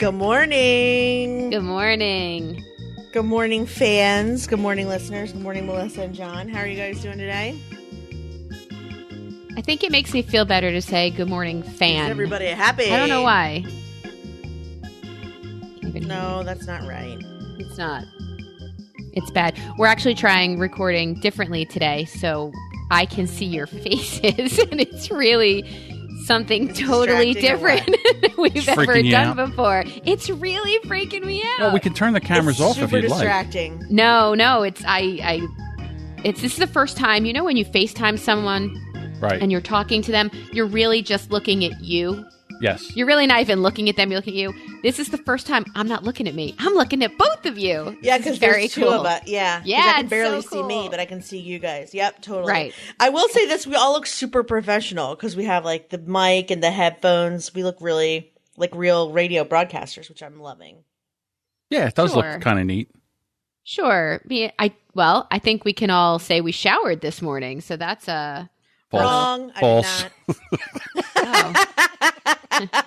Good morning. Good morning. Good morning, fans. Good morning, listeners. Good morning, Melissa and John. How are you guys doing today? I think it makes me feel better to say good morning, fan. Is everybody happy? I don't know why. No, that's not right. It's not. It's bad. We're actually trying recording differently today, so I can see your faces, and it's really something totally different than we've ever done before. It's really freaking me out. Well, we can turn the cameras off if you'd distracting. like. No, this is the first time, you know, when you FaceTime someone, right, and you're talking to them, you're really just looking at you. Yes. You're really not even looking at them. You're looking at you. This is the first time I'm not looking at me. I'm looking at both of you. Yeah, because there's two of us. Yeah. Yeah, I can barely see me, but I can see you guys. Yep, totally. Right. I will say this. We all look super professional because we have like the mic and the headphones. We look really like real radio broadcasters, which I'm loving. Yeah, it does look kind of neat. Sure. I think we can all say we showered this morning. So that's a... Wrong. False. I did not.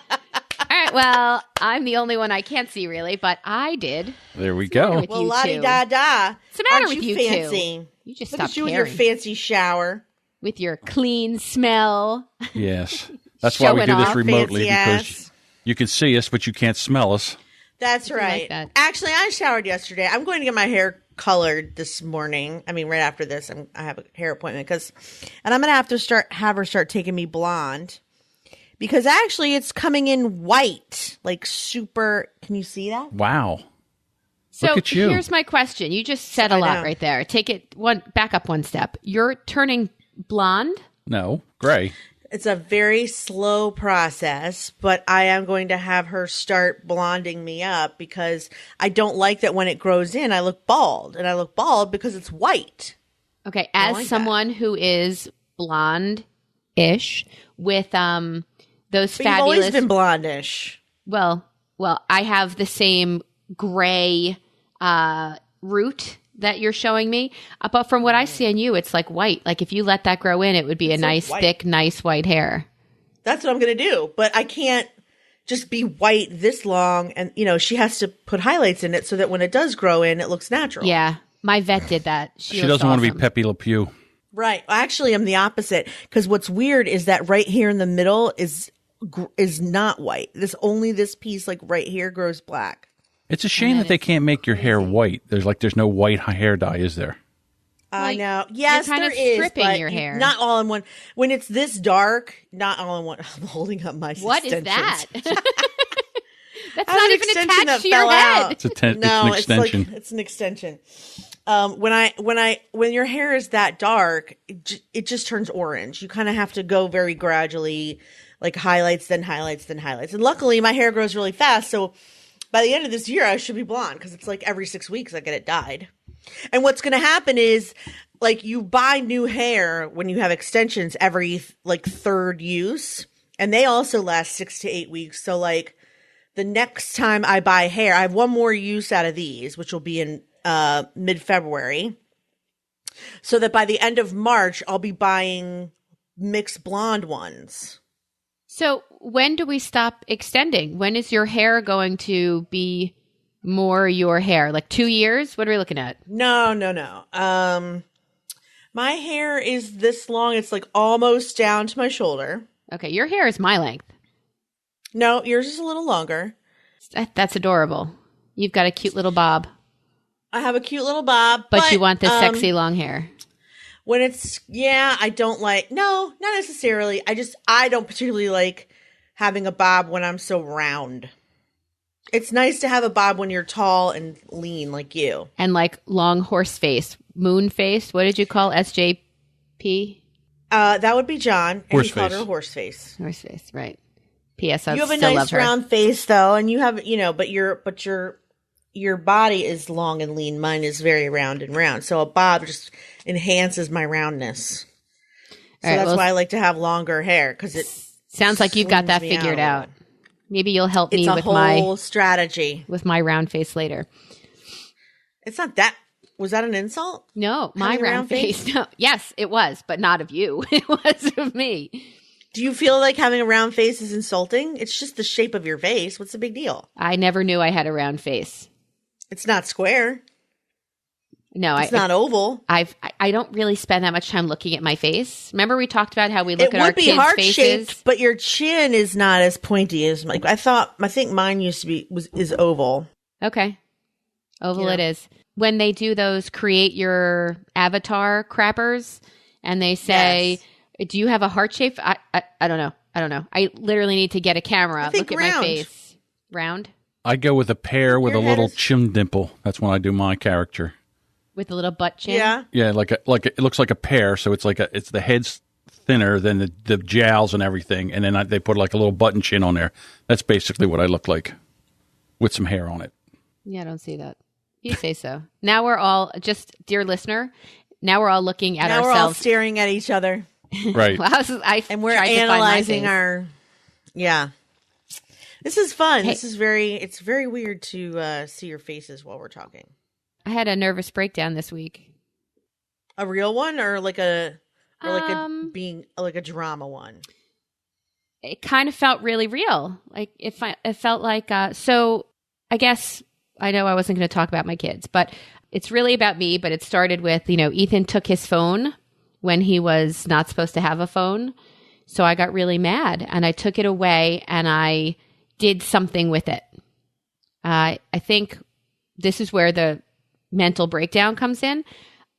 All right. Well, I'm the only one I can't see really, but I did. There we go. Well, la-di-da-da. What's the matter with you fancy? Two? You just Look stop at you caring. with your fancy shower. With your clean smell. Yes. That's why we do this remotely, because you can see us, but you can't smell us. That's right. Like that. Actually, I showered yesterday. I'm going to get my hair colored this morning. I mean, right after this, I have a hair appointment and I'm going to have to have her start taking me blonde because actually it's coming in white, like super. Can you see that? Wow. So look at you. Here's my question. You just said a lot right there. Take it back up one step. You're turning blonde? No, gray. It's a very slow process, but I am going to have her start blonding me up because I don't like that when it grows in, I look bald. And I look bald because it's white. Okay, as someone who is blonde-ish with those but fabulous... You've always been blondish. Well, I have the same gray root that you're showing me. But from what I see on you, it's like white. Like if you let that grow in, it would be a nice, thick, nice white hair. That's what I'm going to do. But I can't just be white this long. And, you know, she has to put highlights in it so that when it does grow in, it looks natural. Yeah. My vet did that. She doesn't want to be Pepe Le Pew. Right. Actually, I'm the opposite. Because what's weird is that right here in the middle is not white. This piece, like right here, grows black. It's a shame that they can't make your hair white. There's no white hair dye, is there? I know. Yes, you're kind of stripping your hair. Not all in one. When it's this dark, not all in one. I'm holding up my What is extensions. that? That's not even attached to your head. It's an extension. It's an extension. When your hair is that dark, it just turns orange. You kind of have to go very gradually, like highlights, then highlights, then highlights. And luckily, my hair grows really fast, so by the end of this year, I should be blonde because it's like every 6 weeks I get it dyed. And what's going to happen is like you buy new hair when you have extensions every like third use. And they also last 6 to 8 weeks. So like the next time I buy hair, I have one more use out of these, which will be in mid-February. So that by the end of March, I'll be buying mixed blonde ones. So when do we stop extending? When is your hair going to be more your hair? Like 2 years? What are we looking at? No. My hair is this long. It's like almost down to my shoulder. Okay, your hair is my length. No, yours is a little longer. That's adorable. You've got a cute little bob. I have a cute little bob. But you want the sexy long hair. When I don't like, no, not necessarily. I don't particularly like having a bob when I'm so round. It's nice to have a bob when you're tall and lean like you. And like long horse face, moon face. What did you call SJP? That would be John. And he called face. her horse face. Horse face, right. P.S. I You have a still nice love her. round face though, and you have, but your body is long and lean. Mine is very round and round. So a bob just enhances my roundness. So that's why I like to have longer hair because it sounds like you've got that figured out. Maybe you'll help me with my strategy with my round face later. It's not that. Was that an insult? No, my round face. No. Yes, it was, but not of you. It was of me. Do you feel like having a round face is insulting? It's just the shape of your face. What's the big deal? I never knew I had a round face. It's not square. No, it's not oval. I don't really spend that much time looking at my face. Remember we talked about how we look at our kids' faces? It would be heart-shaped, but your chin is not as pointy as my. I think mine used to be is oval. Okay. Oval it is. When they do those create your avatar crappers and they say, do you have a heart shape? I don't know. I literally need to get a camera. Look at my face. Round? I go with a pear with a little chin dimple. That's when I do my character. With a little butt chin? Yeah. Yeah, it looks like a pear, so it's it's the head's thinner than the jowls and everything, and then they put like a little button chin on there. That's basically what I look like with some hair on it. Yeah, I don't see that. You say so. Now we're all, just dear listener, now we're all looking at ourselves. Now we're all staring at each other. Right. And we're analyzing our, This is fun. Hey. It's very weird to see your faces while we're talking. I had a nervous breakdown this week. A real one or like a drama one? It kind of felt really real. Like it felt like, so I guess I know I wasn't going to talk about my kids, but it's really about me. But it started with, Ethan took his phone when he was not supposed to have a phone. So I got really mad and I took it away and I did something with it. I think this is where the mental breakdown comes in.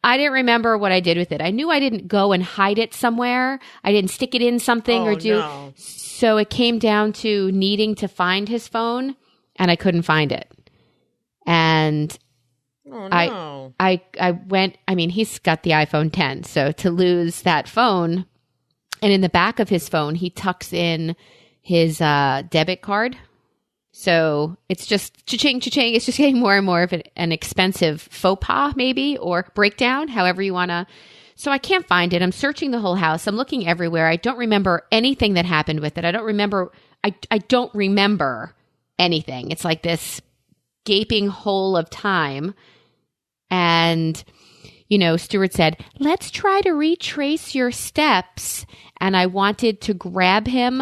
I didn't remember what I did with it. I knew I didn't go and hide it somewhere. I didn't stick it in something or do. No. So it came down to needing to find his phone and I couldn't find it. And I went, he's got the iPhone 10. So to lose that phone, and in the back of his phone, he tucks in his debit card. So it's just cha-ching, cha-ching. It's just getting more and more of an expensive faux pas, maybe, or breakdown, however you want to. So I can't find it. I'm searching the whole house. I'm looking everywhere. I don't remember anything that happened with it. I don't remember anything. It's like this gaping hole of time. And, Stuart said, let's try to retrace your steps. And I wanted to grab him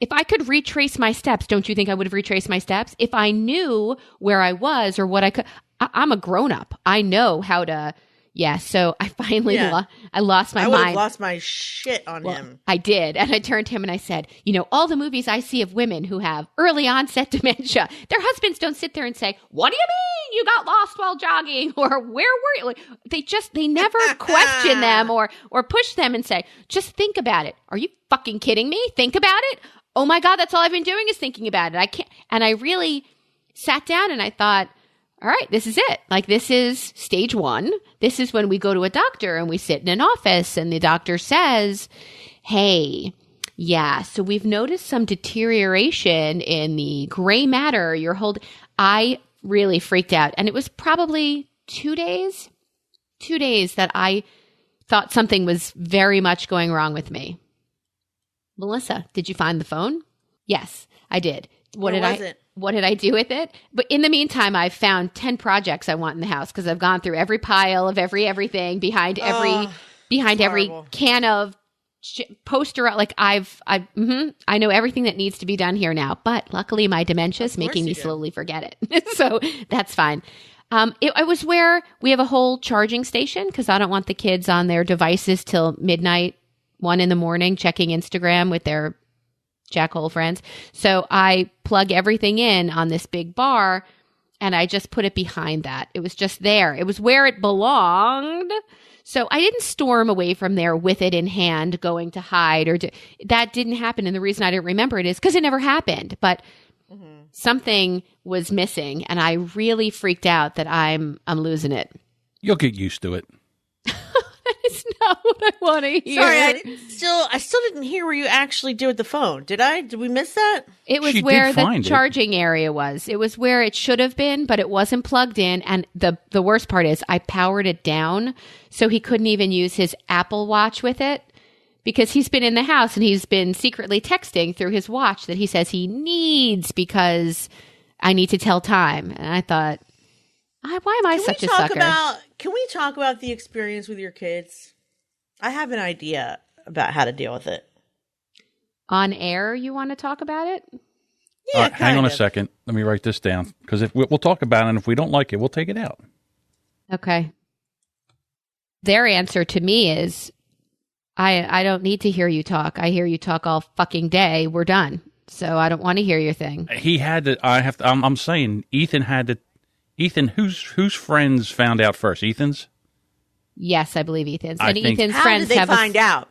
if I could retrace my steps, don't you think I would have retraced my steps? If I knew where I was or what I could, I'm a grown up. I know how to. Yeah, so I finally I lost my mind. I would have lost my shit on him. I did. And I turned to him and I said, all the movies I see of women who have early onset dementia, their husbands don't sit there and say, what do you mean you got lost while jogging? Or where were you? Like, they never question them or push them and say, just think about it. Are you fucking kidding me? Think about it? Oh my God, that's all I've been doing is thinking about it. I can't. And I really sat down and I thought, all right, this is it. Like, this is stage one. This is when we go to a doctor and we sit in an office and the doctor says, hey, so we've noticed some deterioration in the gray matter you're holding. I really freaked out. And it was probably 2 days that I thought something was very much going wrong with me. Melissa, did you find the phone? Yes, I did. What did I do with it? But in the meantime, I've found 10 projects I want in the house because I've gone through every pile of everything behind every can of poster. Like I know everything that needs to be done here now. But luckily, my dementia is making me slowly forget it, so that's fine. It was where we have a whole charging station because I don't want the kids on their devices till midnight, 1 a.m, checking Instagram with their jackhole friends. So I plug everything in on this big bar and I just put it behind that. It was just there. It was where it belonged. So I didn't storm away from there with it in hand going to hide that didn't happen. And the reason I didn't remember it is because it never happened. But something was missing and I really freaked out that I'm losing it. You'll get used to it. It's not what I want to hear. Sorry, I still didn't hear where you actually did with the phone. Did I? Did we miss that? It was where the charging area was. It was where it should have been, but it wasn't plugged in. And the worst part is I powered it down so he couldn't even use his Apple Watch with it because he's been in the house and he's been secretly texting through his watch that he says he needs because I need to tell time. And I thought, why am I such a sucker? Can we talk about the experience with your kids? I have an idea about how to deal with it. on air you want to talk about it? Yeah, all right, hang on a of. second. Let me write this down because if we'll talk about it, and if we don't like it, we'll take it out. Okay. Their answer to me is, I don't need to hear you talk. I hear you talk all fucking day. We're done. So I don't want to hear your thing. He had to. I'm saying Ethan had to. Ethan, whose friends found out first? Ethan's. Yes, I believe Ethan's. I And think- Ethan's How friends did they have find out?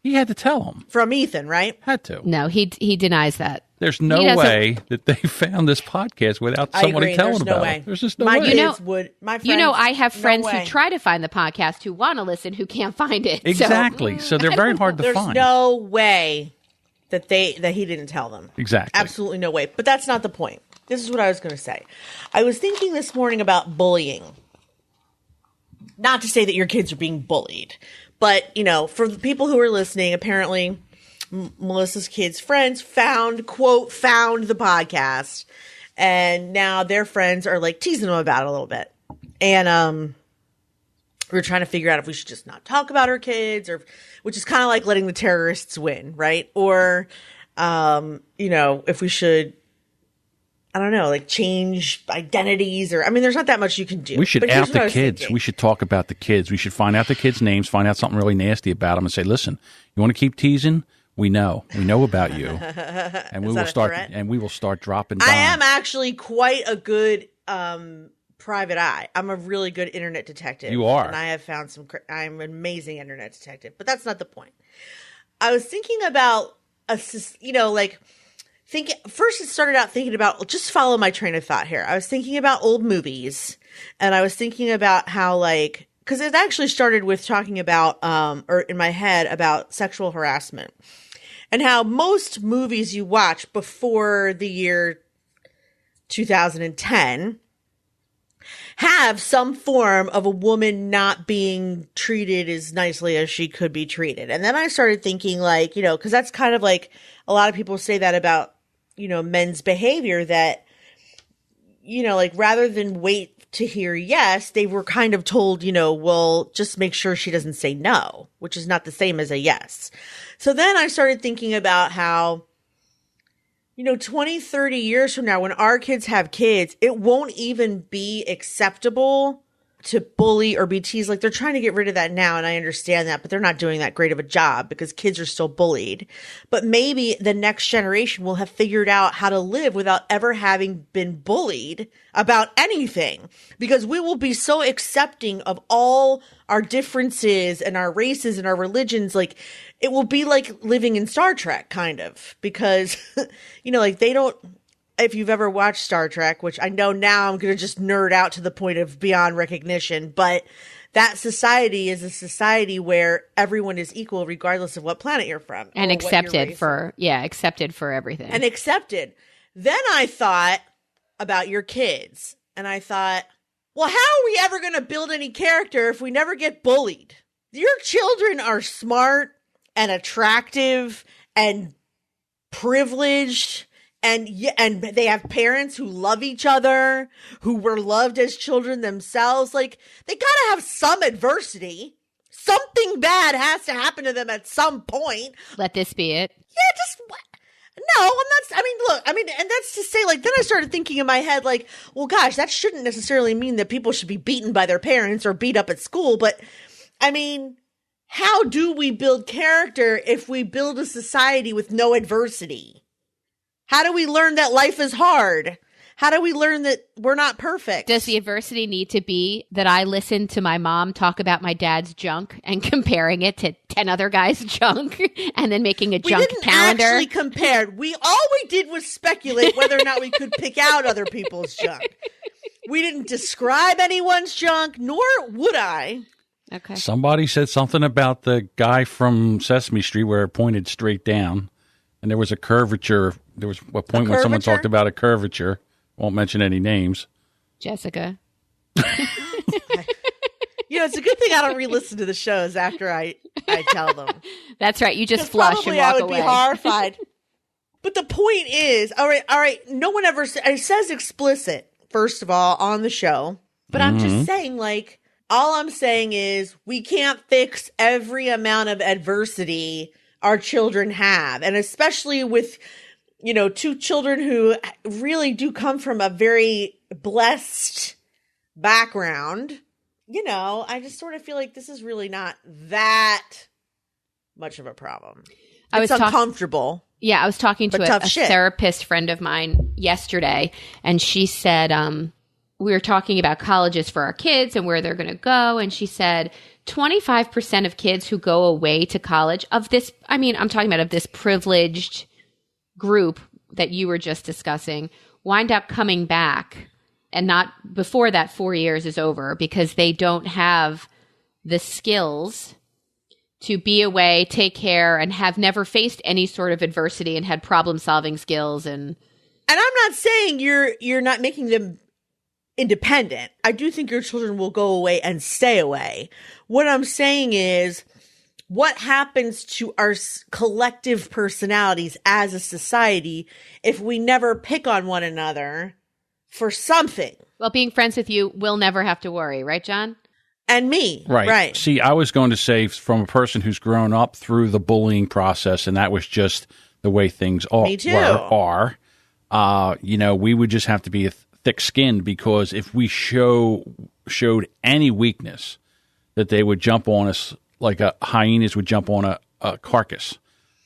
He had to tell him. From Ethan, right? Had to. No, he denies that. There's no He doesn't- way that they found this podcast without I somebody agree. telling There's no about way. it. There's just no My way. kids would. My friends, You know, I have friends no who way. try to find the podcast who want to listen who can't find it. Exactly. So they're very hard to There's find. no way that he didn't tell them. Exactly. Absolutely no way. But that's not the point. This is what I was going to say. I was thinking this morning about bullying. Not to say that your kids are being bullied, but, you know, for the people who are listening, apparently Melissa's kids' friends found the podcast, and now their friends are like teasing them about it a little bit. And we're trying to figure out if we should just not talk about our kids, or which is kind of like letting the terrorists win, right? Or you know, if we should, I don't know, like change identities, or I mean, there's not that much you can do. We should But here's out what I the was kids. thinking. We should talk about the kids. We should find out the kids' names, find out something really nasty about them, and say, "Listen, you want to keep teasing? We know about you, and we that will a start. threat? And we will start dropping I bombs." am actually quite a good private eye. I'm a really good internet detective. You are. And I have found I'm an amazing internet detective, but that's not the point. I was thinking about first it started out thinking about, just follow my train of thought here. I was thinking about old movies, and I was thinking about how, like, because it actually started with talking about, or in my head, about sexual harassment, and how most movies you watch before the year 2010 have some form of a woman not being treated as nicely as she could be treated. And then I started thinking, like, you know, because that's kind of like a lot of people say that about, you know, men's behavior, that, you know, like, rather than wait to hear yes, they were kind of told, you know, well, just make sure she doesn't say no, which is not the same as a yes. So then I started thinking about how, you know, 20, 30 years from now, when our kids have kids, it won't even be acceptable to bully or be teased. Like, they're trying to get rid of that now, and I understand that, but they're not doing that great of a job because kids are still bullied. But maybe the next generation will have figured out how to live without ever having been bullied about anything, because we will be so accepting of all our differences and our races and our religions. Like, it will be like living in Star Trek, kind of, because, you know, like, they don't, if you've ever watched Star Trek, which I know now I'm going to just nerd out to the point of beyond recognition, but that society is a society where everyone is equal regardless of what planet you're from. And or what your accepted race for, accepted for everything. and accepted. Then I thought about your kids, and I thought, well, how are we ever going to build any character if we never get bullied? Your children are smart and attractive and privileged, and they have parents who love each other, who were loved as children themselves. Like, they gotta have some adversity. Something bad has to happen to them at some point. Let this be it. Yeah, just no, I'm not. I mean, look, and that's to say, like, then I started thinking in my head, like, well, gosh, that shouldn't necessarily mean that people should be beaten by their parents or beat up at school. But I mean, how do we build character if we build a society with no adversity? How do we learn that life is hard? How do we learn that we're not perfect? Does the adversity need to be that I listen to my mom talk about my dad's junk and comparing it to 10 other guys' junk and then making a junk calendar? We didn't actually compare. All we did was speculate whether or not we could pick out other people's junk. We didn't describe anyone's junk, nor would I. Okay. Somebody said something about the guy from Sesame Street where it pointed straight down, and there was a curvature. There was a point when someone talked about a curvature. Won't mention any names. Jessica. You know, it's a good thing I don't re-listen to the shows after I tell them. That's right. You just flush and probably walk I would away. be horrified. But the point is, all right. No one ever it says explicit, first of all, on the show. But I'm just saying, like, all I'm saying is we can't fix every amount of adversity our children have. And especially with, two children who really do come from a very blessed background, I just sort of feel like this is really not that much of a problem. It's uncomfortable. I was talking to a therapist friend of mine yesterday, and she said, we were talking about colleges for our kids and where they're going to go. And she said 25% of kids who go away to college I'm talking about of this privileged group that you were just discussing, wind up coming back, and not before that 4 years is over, because they don't have the skills to be away, take care, and have never faced any sort of adversity and had problem-solving skills. And I'm not saying you're not making them independent. I do think your children will go away and stay away. What I'm saying is, what happens to our collective personalities as a society if we never pick on one another for something? Well, being friends with you, we'll never have to worry, right, John? And me. Right. See, I was going to say, from a person who's grown up through the bullying process, and that was just the way things are. Me too. We would just have to be thick-skinned, because if we showed any weakness, that they would jump on us like hyenas would jump on a carcass.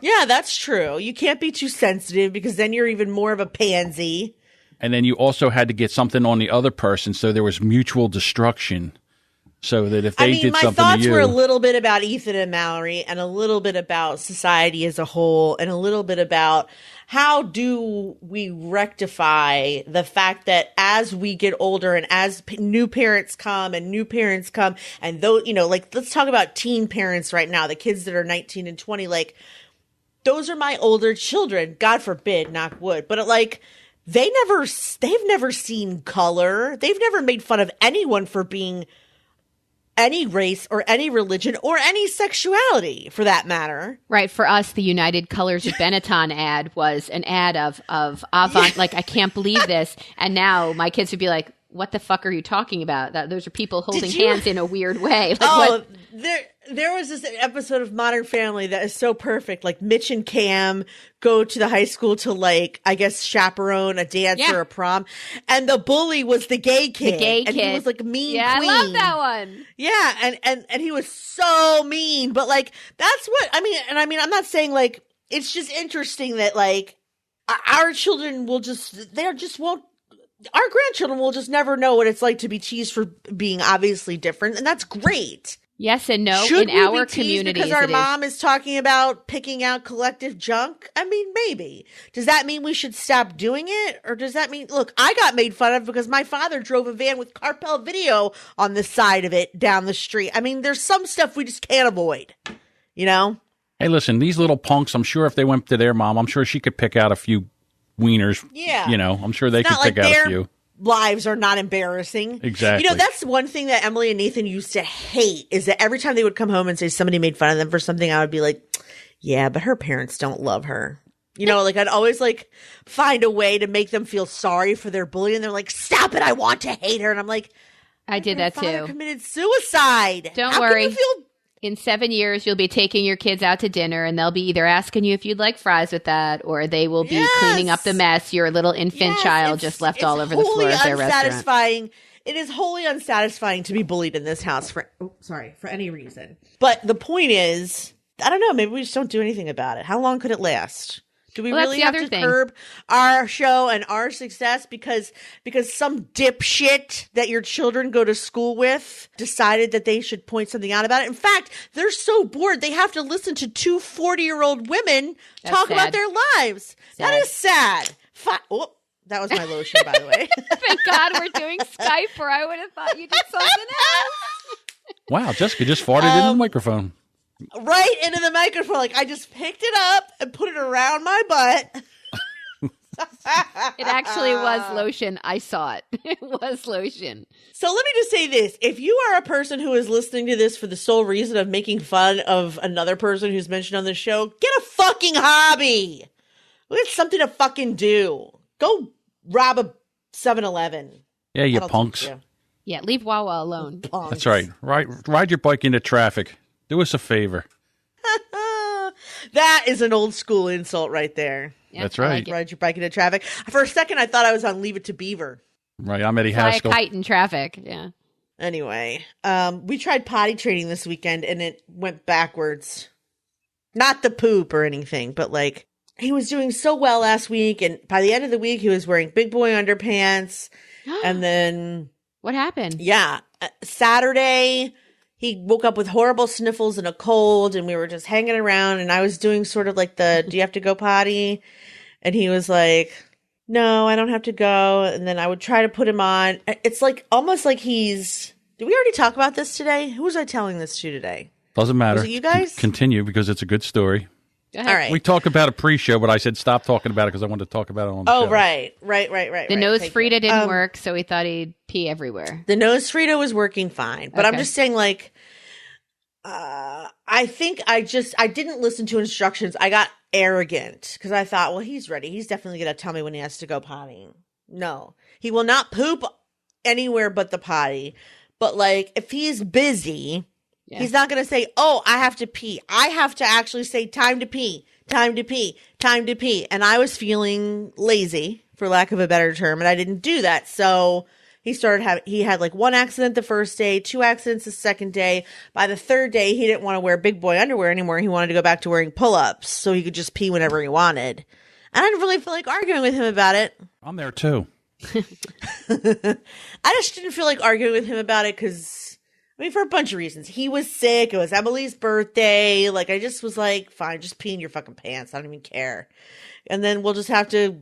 Yeah, that's true. You can't be too sensitive, because then you're even more of a pansy. And then you also had to get something on the other person, so there was mutual destruction. So that if they did something to you... my thoughts were a little bit about Ethan and Mallory, and a little bit about society as a whole, and a little bit about how do we rectify the fact that as we get older and as new parents come, and though, let's talk about teen parents right now, the kids that are 19 and 20, those are my older children, God forbid, knock wood, but they've never seen color. They've never made fun of anyone for being any race or any religion or any sexuality, for that matter. Right. For us, the United Colors of Benetton ad was an ad of Avant. I can't believe this. And now my kids would be like, what the fuck are you talking about? Those are people holding hands in a weird way. There was this episode of Modern Family that is so perfect. Mitch and Cam go to the high school to chaperone a dance or a prom, and the bully was the gay kid. And he was mean. Yeah, queen. I love that one. Yeah, and he was so mean. But that's what I mean. And I mean, I'm not saying it's just interesting that our children will won't. Our grandchildren will just never know what it's like to be teased for being obviously different, and that's great. Yes and no. Should in we our be community, because our mom is talking about picking out collective junk? I mean, maybe. Does that mean we should stop doing it, or does that mean? Look, I got made fun of because my father drove a van with carpel video on the side of it down the street. I mean, there's some stuff we just can't avoid. Hey, listen, these little punks. I'm sure if they went to their mom, I'm sure she could pick out a few wieners. Yeah. I'm sure they could pick out a few. Lives are not embarrassing. Exactly. That's one thing that Emily and Nathan used to hate, is that every time they would come home and say somebody made fun of them for something, I would be like, yeah, but her parents don't love her. I'd always find a way to make them feel sorry for their bully, and they're like, stop it, I want to hate her. And I'm like, I did that too. Committed suicide. Don't worry. In 7 years, you'll be taking your kids out to dinner, and they'll be either asking you if you'd like fries with that, or they will be cleaning up the mess your little infant child just left all over the floor of their restaurant. It is wholly unsatisfying to be bullied in this house for any reason. But the point is, I don't know, maybe we just don't do anything about it. How long could it last? Do we really have to curb our show and our success because some dipshit that your children go to school with decided that they should point something out about it? In fact, they're so bored they have to listen to two 40-year-old women talk about their lives. Sad. That is sad. That was my lotion, by the way. Thank God we're doing Skype, or I would have thought you did something else. Wow, Jessica just farted into the microphone. Right into the microphone. I just picked it up and put it around my butt. It actually was lotion. I saw it. It was lotion. So let me just say this. If you are a person who is listening to this for the sole reason of making fun of another person who's mentioned on the show, get a fucking hobby. Get something to fucking do. Go rob a 7-Eleven. Yeah, you punks. Yeah, leave Wawa alone. That's right. Ride your bike into traffic. Do us a favor. That is an old school insult right there. Yeah, That's I right. like it. Ride your bike into traffic. For a second, I thought I was on Leave It to Beaver. Right. I'm Eddie Fly a Haskell. kite in traffic. Yeah. Anyway, we tried potty training this weekend and it went backwards. Not the poop or anything, but like he was doing so well last week. And by the end of the week, he was wearing big boy underpants. And then, What happened? yeah, Saturday, he woke up with horrible sniffles and a cold. And we were just hanging around. And I was doing sort of like do you have to go potty? And he was like, no, I don't have to go. And then I would try to put him on. It's like almost like did we already talk about this today? Who was I telling this to today? Doesn't matter. Was it you guys? Continue because it's a good story. Go ahead. All right. We talked about a pre-show, but I said stop talking about it because I wanted to talk about it on the show. Oh, right. The nose Thank Frida you. didn't work, so he thought he'd pee everywhere. The nose Frida was working fine, but I'm Okay. just saying, like, I think I didn't listen to instructions. I got arrogant because I thought, well, he's ready. He's definitely going to tell me when he has to go potty. No, he will not poop anywhere but the potty. But like, if he's busy, Yeah. he's not going to say, oh, I have to pee. I have to actually say time to pee, time to pee, time to pee. And I was feeling lazy, for lack of a better term, and I didn't do that. So he had like one accident the first day, 2 accidents the second day. By the third day, he didn't want to wear big boy underwear anymore. He wanted to go back to wearing pull-ups so he could just pee whenever he wanted. And I didn't really feel like arguing with him about it. I'm there too. I just didn't feel like arguing with him about it because, I mean, for a bunch of reasons. He was sick. It was Emily's birthday. Like, I just was like, fine, just pee in your fucking pants. I don't even care. And then we'll just have to,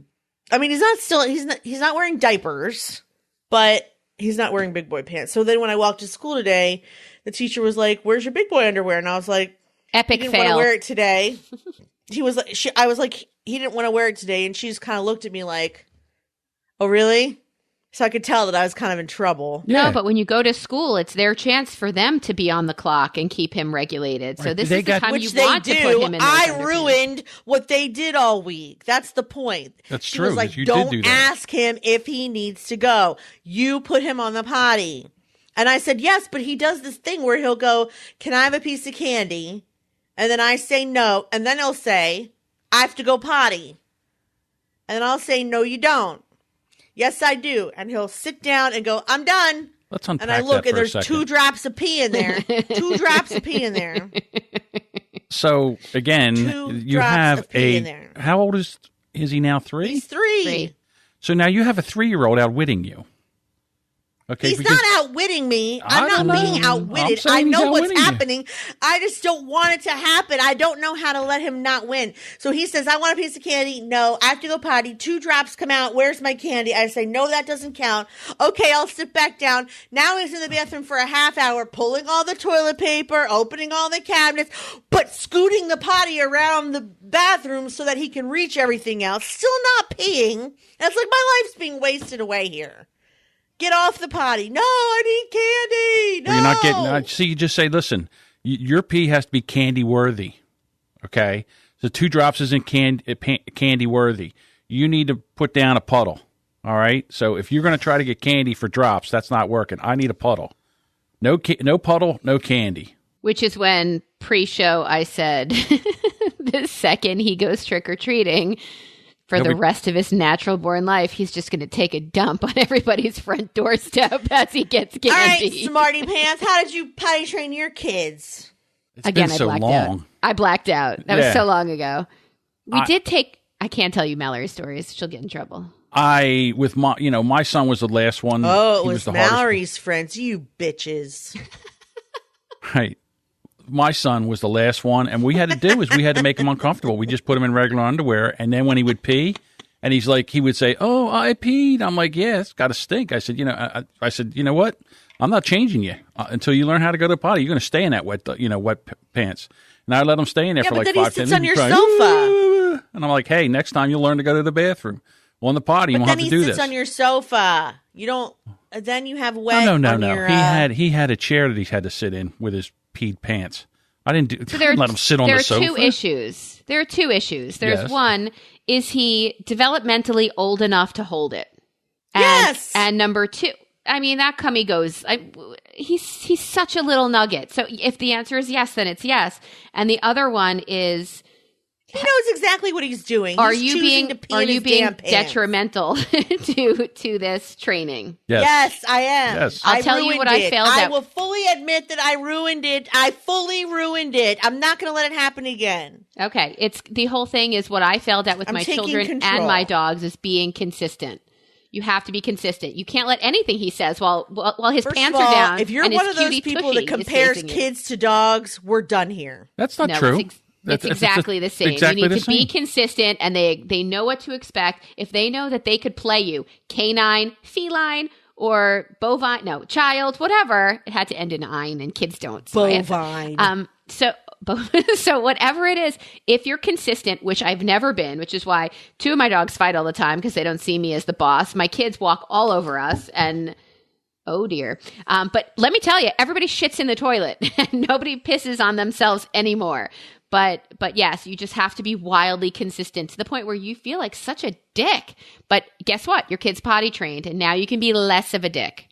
I mean, he's not wearing diapers, but he's not wearing big boy pants. So then when I walked to school today, the teacher was like, where's your big boy underwear? And I was like, Epic he didn't want to fail. wear it today. I was like, he didn't want to wear it today. And she just kind of looked at me like, oh, really? So I could tell that I was kind of in trouble. Yeah. No, but when you go to school, it's their chance for them to be on the clock and keep him regulated. So Right. this They is the got- time Which you they want to put do. him in those I underpants. ruined what they did all week. That's the point. That's She true, was like, 'cause you did don't do that. ask him if he needs to go. You put him on the potty. And I said, yes, but he does this thing where he'll go, can I have a piece of candy? And then I say no. And then he'll say, I have to go potty. And then I'll say, no, you don't. Yes, I do. And he'll sit down and go, I'm done. Let's unpack And I look that and for a there's second. 2 drops of pee in there. 2 drops of pee in there. So again, 2 you drops have of pee in a. there. How old is he now? 3. He's 3. 3. So now you have a 3-year-old outwitting you. Okay, He's because not outwitting me. I I'm not don't know. being I'm outwitted. saying I he's know what's outwitting you. happening. I just don't want it to happen. I don't know how to let him not win. So he says, I want a piece of candy. No, I have to go potty. 2 drops come out. Where's my candy? I say, no, that doesn't count. Okay, I'll sit back down. Now he's in the bathroom for a half hour, pulling all the toilet paper, opening all the cabinets, but scooting the potty around the bathroom so that he can reach everything else. Still not peeing. And it's like my life's being wasted away here. Get off the potty. No, I need candy. No. Well, you're not getting. See, you just say, listen, your pee has to be candy worthy. Okay, so 2 drops isn't candy worthy. You need to put down a puddle. All right. So if you're going to try to get candy for drops, that's not working. I need a puddle. No puddle, no candy. Which is when pre-show I said the second he goes trick-or-treating for the rest of his natural-born life, he's just going to take a dump on everybody's front doorstep as he gets All right, candy. smarty pants. How did you potty train your kids? It's Again, been I so blacked long. out. I blacked out. That was Yeah. so long ago. We did take... I can't tell you Mallory's stories. She'll get in trouble. My son was the last one. Oh, it He was the hardest- Mallory's friends. You bitches. Right. My son was the last one, and we had to make him uncomfortable. We just put him in regular underwear, and then when he would pee, and he would say, "Oh, I peed." I'm like, "Yeah, it's got to stink." I said, I said, you know what? I'm not changing you until you learn how to go to the potty. You're going to stay in that wet pants. And I let him stay in there Yeah, for but like then he 5, 10 sits on minutes. your He's crying, sofa. and I'm like, "Hey, next time you'll learn to go to the bathroom on the potty. You But won't have then to he do sits this." on your sofa. You don't. Then you have wet. No. on your, He had a chair that he had to sit in with his peed pants. I didn't So there let him sit on the sofa. There are 2 issues. There are 2 issues. There's Yes. one, is he developmentally old enough to hold it? And, Yes! And number 2, I mean, that come goes. He's such a little nugget. So if the answer is yes, then it's yes. And the other one is, He knows exactly what he's doing. Are He's you choosing being to pee are in you his being damn pants. detrimental to this training? Yes, I am. Yes. I'll tell you what I failed I at. will fully admit that I ruined it. I fully ruined it. I'm not going to let it happen again. Okay, it's the whole thing is what I failed at with I'm my taking children control. and my dogs is being consistent. You have to be consistent. You can't let anything he says while his First pants of all, are down. if you're and his one of those cutie people tushy that is compares facing you. kids to dogs, we're done here. That's not No, true. It's exactly the same. Exactly you need the to be same. consistent, and they know what to expect. If they know that they could play you canine, feline, or bovine, no, child, whatever, it had to end in "ine," and kids don't. So Bovine. So whatever it is, if you're consistent, which I've never been, which is why 2 of my dogs fight all the time because they don't see me as the boss. My kids walk all over us, and oh dear. But let me tell you, everybody shits in the toilet and nobody pisses on themselves anymore. But yes, you just have to be wildly consistent to the point where you feel like such a dick. But guess what? Your kid's potty trained, and now you can be less of a dick.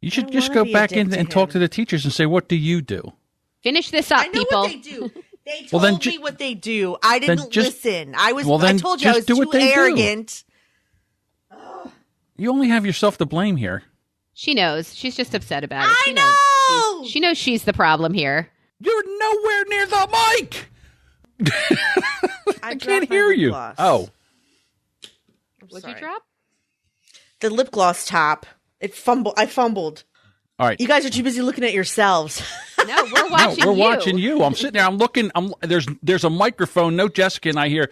You should I just wanna go be a back dick in to and talk him. to the teachers and say, what do you do? Finish this up, I know people. what they do. They told Well, then me what they do. I didn't listen. I told you I was do what too they do. arrogant. You only have yourself to blame here. She knows. She's just upset about it. I know! She knows she's the problem here. You're nowhere near the mic. I can't dropped my hear lip you. gloss. Oh, What'd you drop? The lip gloss top. I fumbled. all right. You guys are too busy looking at yourselves. No, we're watching No, we're you. watching you. I'm sitting there. I'm looking. There's a microphone. No Jessica, and I hear.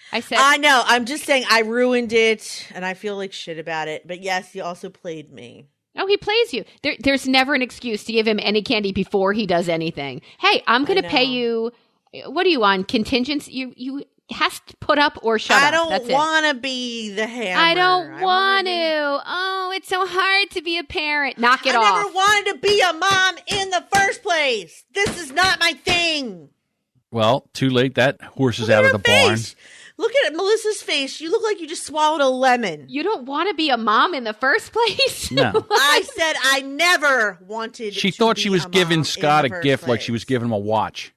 I said, I know. I'm just saying I ruined it, and I feel like shit about it. But yes, you also played me. oh, he plays you. There's never an excuse to give him any candy before he does anything. Hey, I'm going to pay you. What are you on? Contingency? You has to put up or shut I up. don't That's it. want to be the hammer. I don't want wanna to. Oh, it's so hard to be a parent. Knock it I off. never wanted to be a mom in the first place. This is not my thing. Well, too late. That horse is Look out at of the her barn. face. Look at Melissa's face. You look like you just swallowed a lemon. You don't want to be a mom in the first place? No. I said I never wanted She to thought be she was a giving mom Scott in a the gift first like she was place. giving him a watch.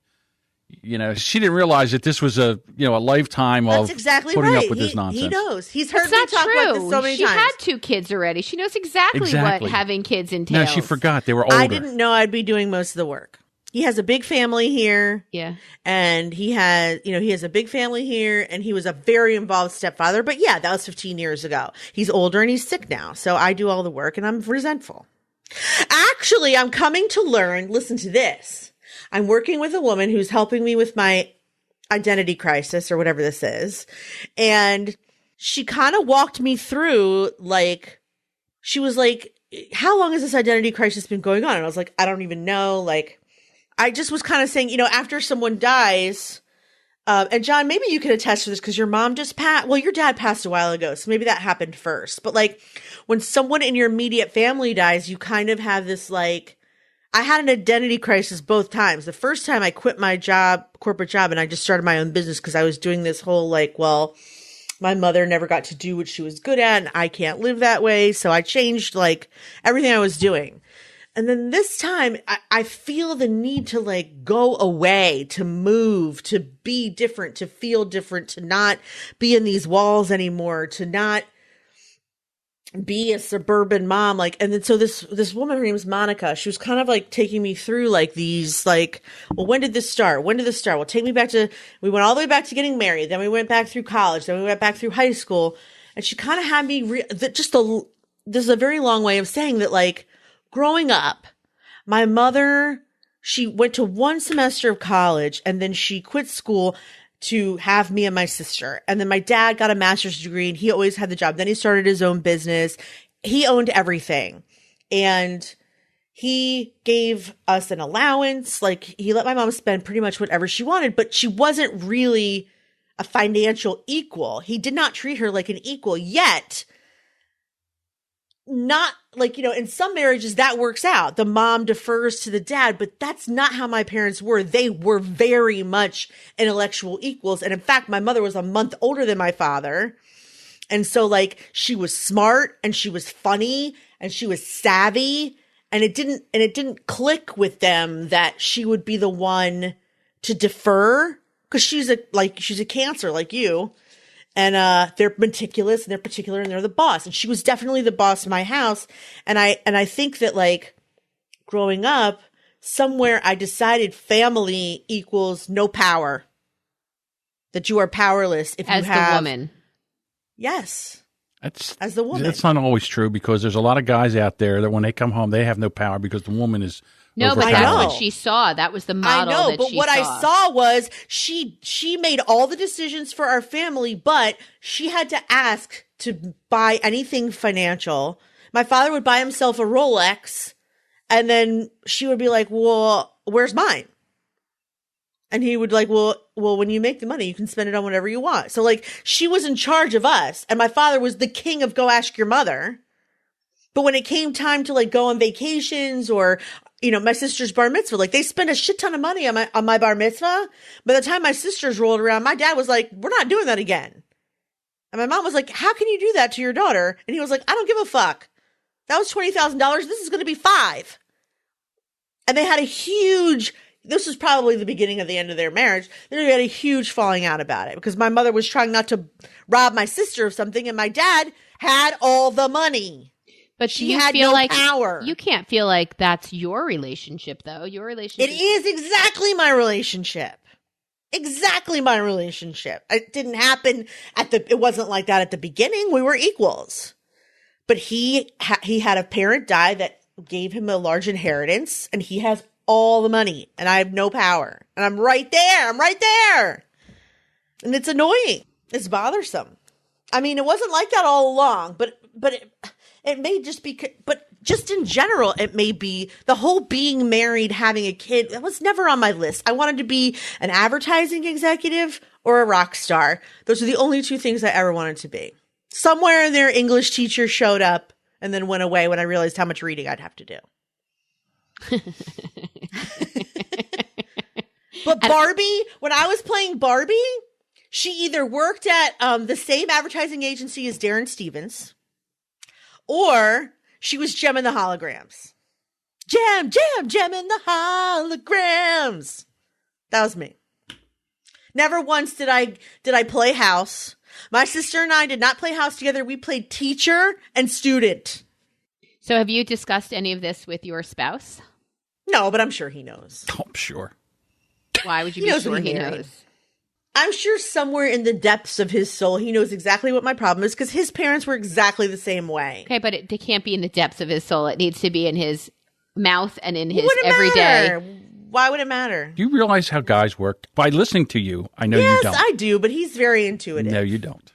You know, she didn't realize that this was a lifetime of That's exactly putting right. up with this nonsense. He knows. He's heard That's me not talk true. about this so many she times. had 2 kids already. She knows exactly Exactly. what having kids entails. No, she forgot they were older. I didn't know I'd be doing most of the work. He has a big family here. Yeah. And he has a big family here, and he was a very involved stepfather. But yeah, that was 15 years ago. He's older and he's sick now. So I do all the work and I'm resentful. Actually, I'm coming to learn. Listen to this. I'm working with a woman who's helping me with my identity crisis or whatever this is. And she kind of walked me through, like, she was like, how long has this identity crisis been going on? And I was like, I don't even know. Like, I just was kind of saying, after someone dies, and John, maybe you can attest to this because your mom just passed. Well, your dad passed a while ago, so maybe that happened first. But like when someone in your immediate family dies, you kind of have this like, I had an identity crisis both times. The first time I quit my corporate job, and I just started my own business because I was doing this whole like, well, my mother never got to do what she was good at, and I can't live that way. So I changed like everything I was doing. And then this time I feel the need to like go away, to move, to be different, to feel different, to not be in these walls anymore, to not be a suburban mom. Like, and then so this woman, her name is Monica. She was kind of like taking me through like these, like, well, when did this start? When did this start? Well, take me back to, we went all the way back to getting married. Then we went back through college. Then we went back through high school. And she kind of had me, this is a very long way of saying that, like, growing up, my mother, she went to one semester of college and then she quit school to have me and my sister. And then my dad got a master's degree and he always had the job. Then he started his own business. He owned everything. And he gave us an allowance. Like, he let my mom spend pretty much whatever she wanted, but she wasn't really a financial equal. He did not treat her like an equal, yet not like, in some marriages that works out. The mom defers to the dad, but that's not how my parents were. They were very much intellectual equals. And in fact, my mother was a month older than my father. And so like she was smart and she was funny and she was savvy, and it didn't click with them that she would be the one to defer because she's a Cancer like you. And they're meticulous and they're particular and they're the boss. And she was definitely the boss in my house. And I think that like growing up, somewhere I decided family equals no power. That you are powerless if as you have the woman. Yes. That's as the woman. That's not always true because there's a lot of guys out there that when they come home they have no power because the woman is no, but overpowered. that's what she saw. That was the model. I know, that but she what saw. I saw was she made all the decisions for our family, but she had to ask to buy anything financial. My father would buy himself a Rolex, and then she would be like, "Well, where's mine?" And he would like, well, when you make the money, you can spend it on whatever you want. So like she was in charge of us, and my father was the king of go ask your mother. But when it came time to like go on vacations or, you know, my sister's bar mitzvah, like they spent a shit ton of money on my bar mitzvah. By the time my sisters rolled around, my dad was like, we're not doing that again. And my mom was like, how can you do that to your daughter? And he was like, I don't give a fuck. That was $20,000. This is going to be $5,000. And they had this was probably the beginning of the end of their marriage. They had a huge falling out about it because my mother was trying not to rob my sister of something and my dad had all the money. But she you had feel no like power. You can't feel like that's your relationship, though. Your relationship. It is exactly my relationship. Exactly my relationship. It didn't happen it wasn't like that at the beginning. We were equals. But he had a parent die that gave him a large inheritance and he has all the money and I have no power. And I'm right there. And it's annoying. It's bothersome. I mean, it wasn't like that all along, but it may just be, but just in general, it may be the whole being married, having a kid. That was never on my list. I wanted to be an advertising executive or a rock star. Those are the only two things I ever wanted to be. Somewhere in there, English teacher showed up and then went away when I realized how much reading I'd have to do. But Barbie, when I was playing Barbie, she either worked at the same advertising agency as Darren Stevens, or she was Gem in the Holograms. Gem in the Holograms. That was me. Never once did I play house. My sister and I did not play house together. We played teacher and student. So have you discussed any of this with your spouse? No, but I'm sure he knows. Oh, I'm sure. Why would you be sure he knows? I'm sure somewhere in the depths of his soul, he knows exactly what my problem is because his parents were exactly the same way. Okay, but it can't be in the depths of his soul. It needs to be in his mouth and in his Wouldn't everyday. matter. Why would it matter? Do you realize how guys work? By listening to you, I know you don't. Yes, I do, but he's very intuitive. No, you don't.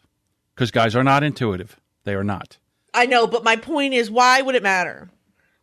Because guys are not intuitive. They are not. I know, but my point is, why would it matter?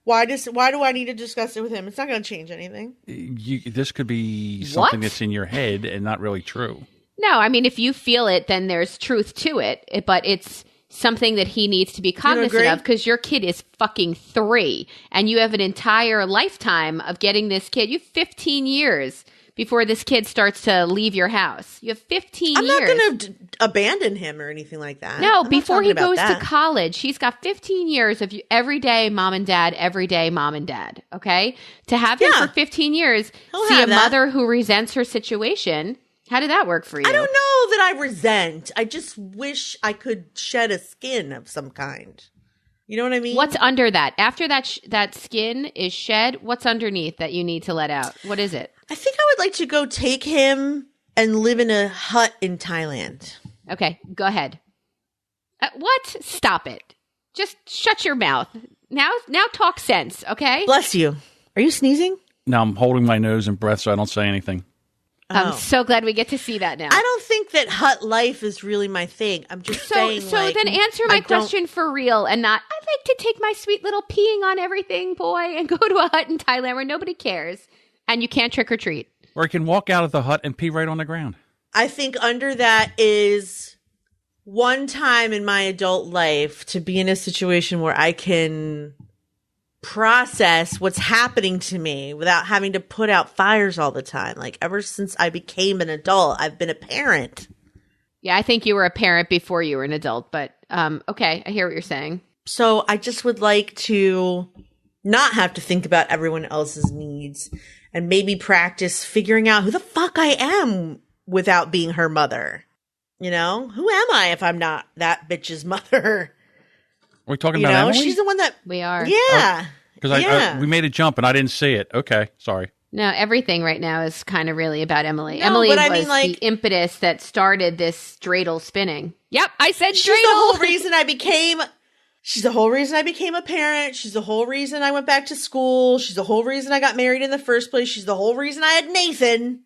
Why do I need to discuss it with him? It's not going to change anything. This could be something that's in your head and not really true. No, I mean, if you feel it, then there's truth to it. But it's something that he needs to be cognizant of because your kid is fucking 3 and you have an entire lifetime of getting this kid. You have 15 years before this kid starts to leave your house. You have 15 years. I'm not going to abandon him or anything like that. No, before he goes to college, he's got 15 years of everyday mom and dad, okay? To have him for 15 years, see a mother who resents her situation. How did that work for you? I don't know that I resent. I just wish I could shed a skin of some kind. You know what I mean? What's under that? After that skin is shed, what's underneath that you need to let out? What is it? I think I would like to go take him and live in a hut in Thailand. Okay, go ahead. What? Stop it. Just shut your mouth. Now talk sense, okay? Bless you. Are you sneezing? No, I'm holding my nose and breath so I don't say anything. I'm so glad we get to see that now. I don't think that hut life is really my thing. I'm just saying. So then answer my question for real and not, I'd like to take my sweet little peeing on everything boy and go to a hut in Thailand where nobody cares and you can't trick or treat. Or he can walk out of the hut and pee right on the ground. I think under that is one time in my adult life to be in a situation where I can process what's happening to me without having to put out fires all the time. Like ever since I became an adult, I've been a parent. Yeah, I think you were a parent before you were an adult, but okay, I hear what you're saying. So I just would like to not have to think about everyone else's needs, and maybe practice figuring out who the fuck I am without being her mother. You know, who am I if I'm not that bitch's mother? Are we talking about Emily? She's the one that We are. Yeah. Because we made a jump and I didn't see it. Okay, sorry. No, everything right now is kind of really about Emily. No, Emily but was I mean, like, the impetus that started this dreidel spinning. Yep, I said she's dreidel. the whole reason I became a parent. She's the whole reason I went back to school. She's the whole reason I got married in the first place. She's the whole reason I had Nathan.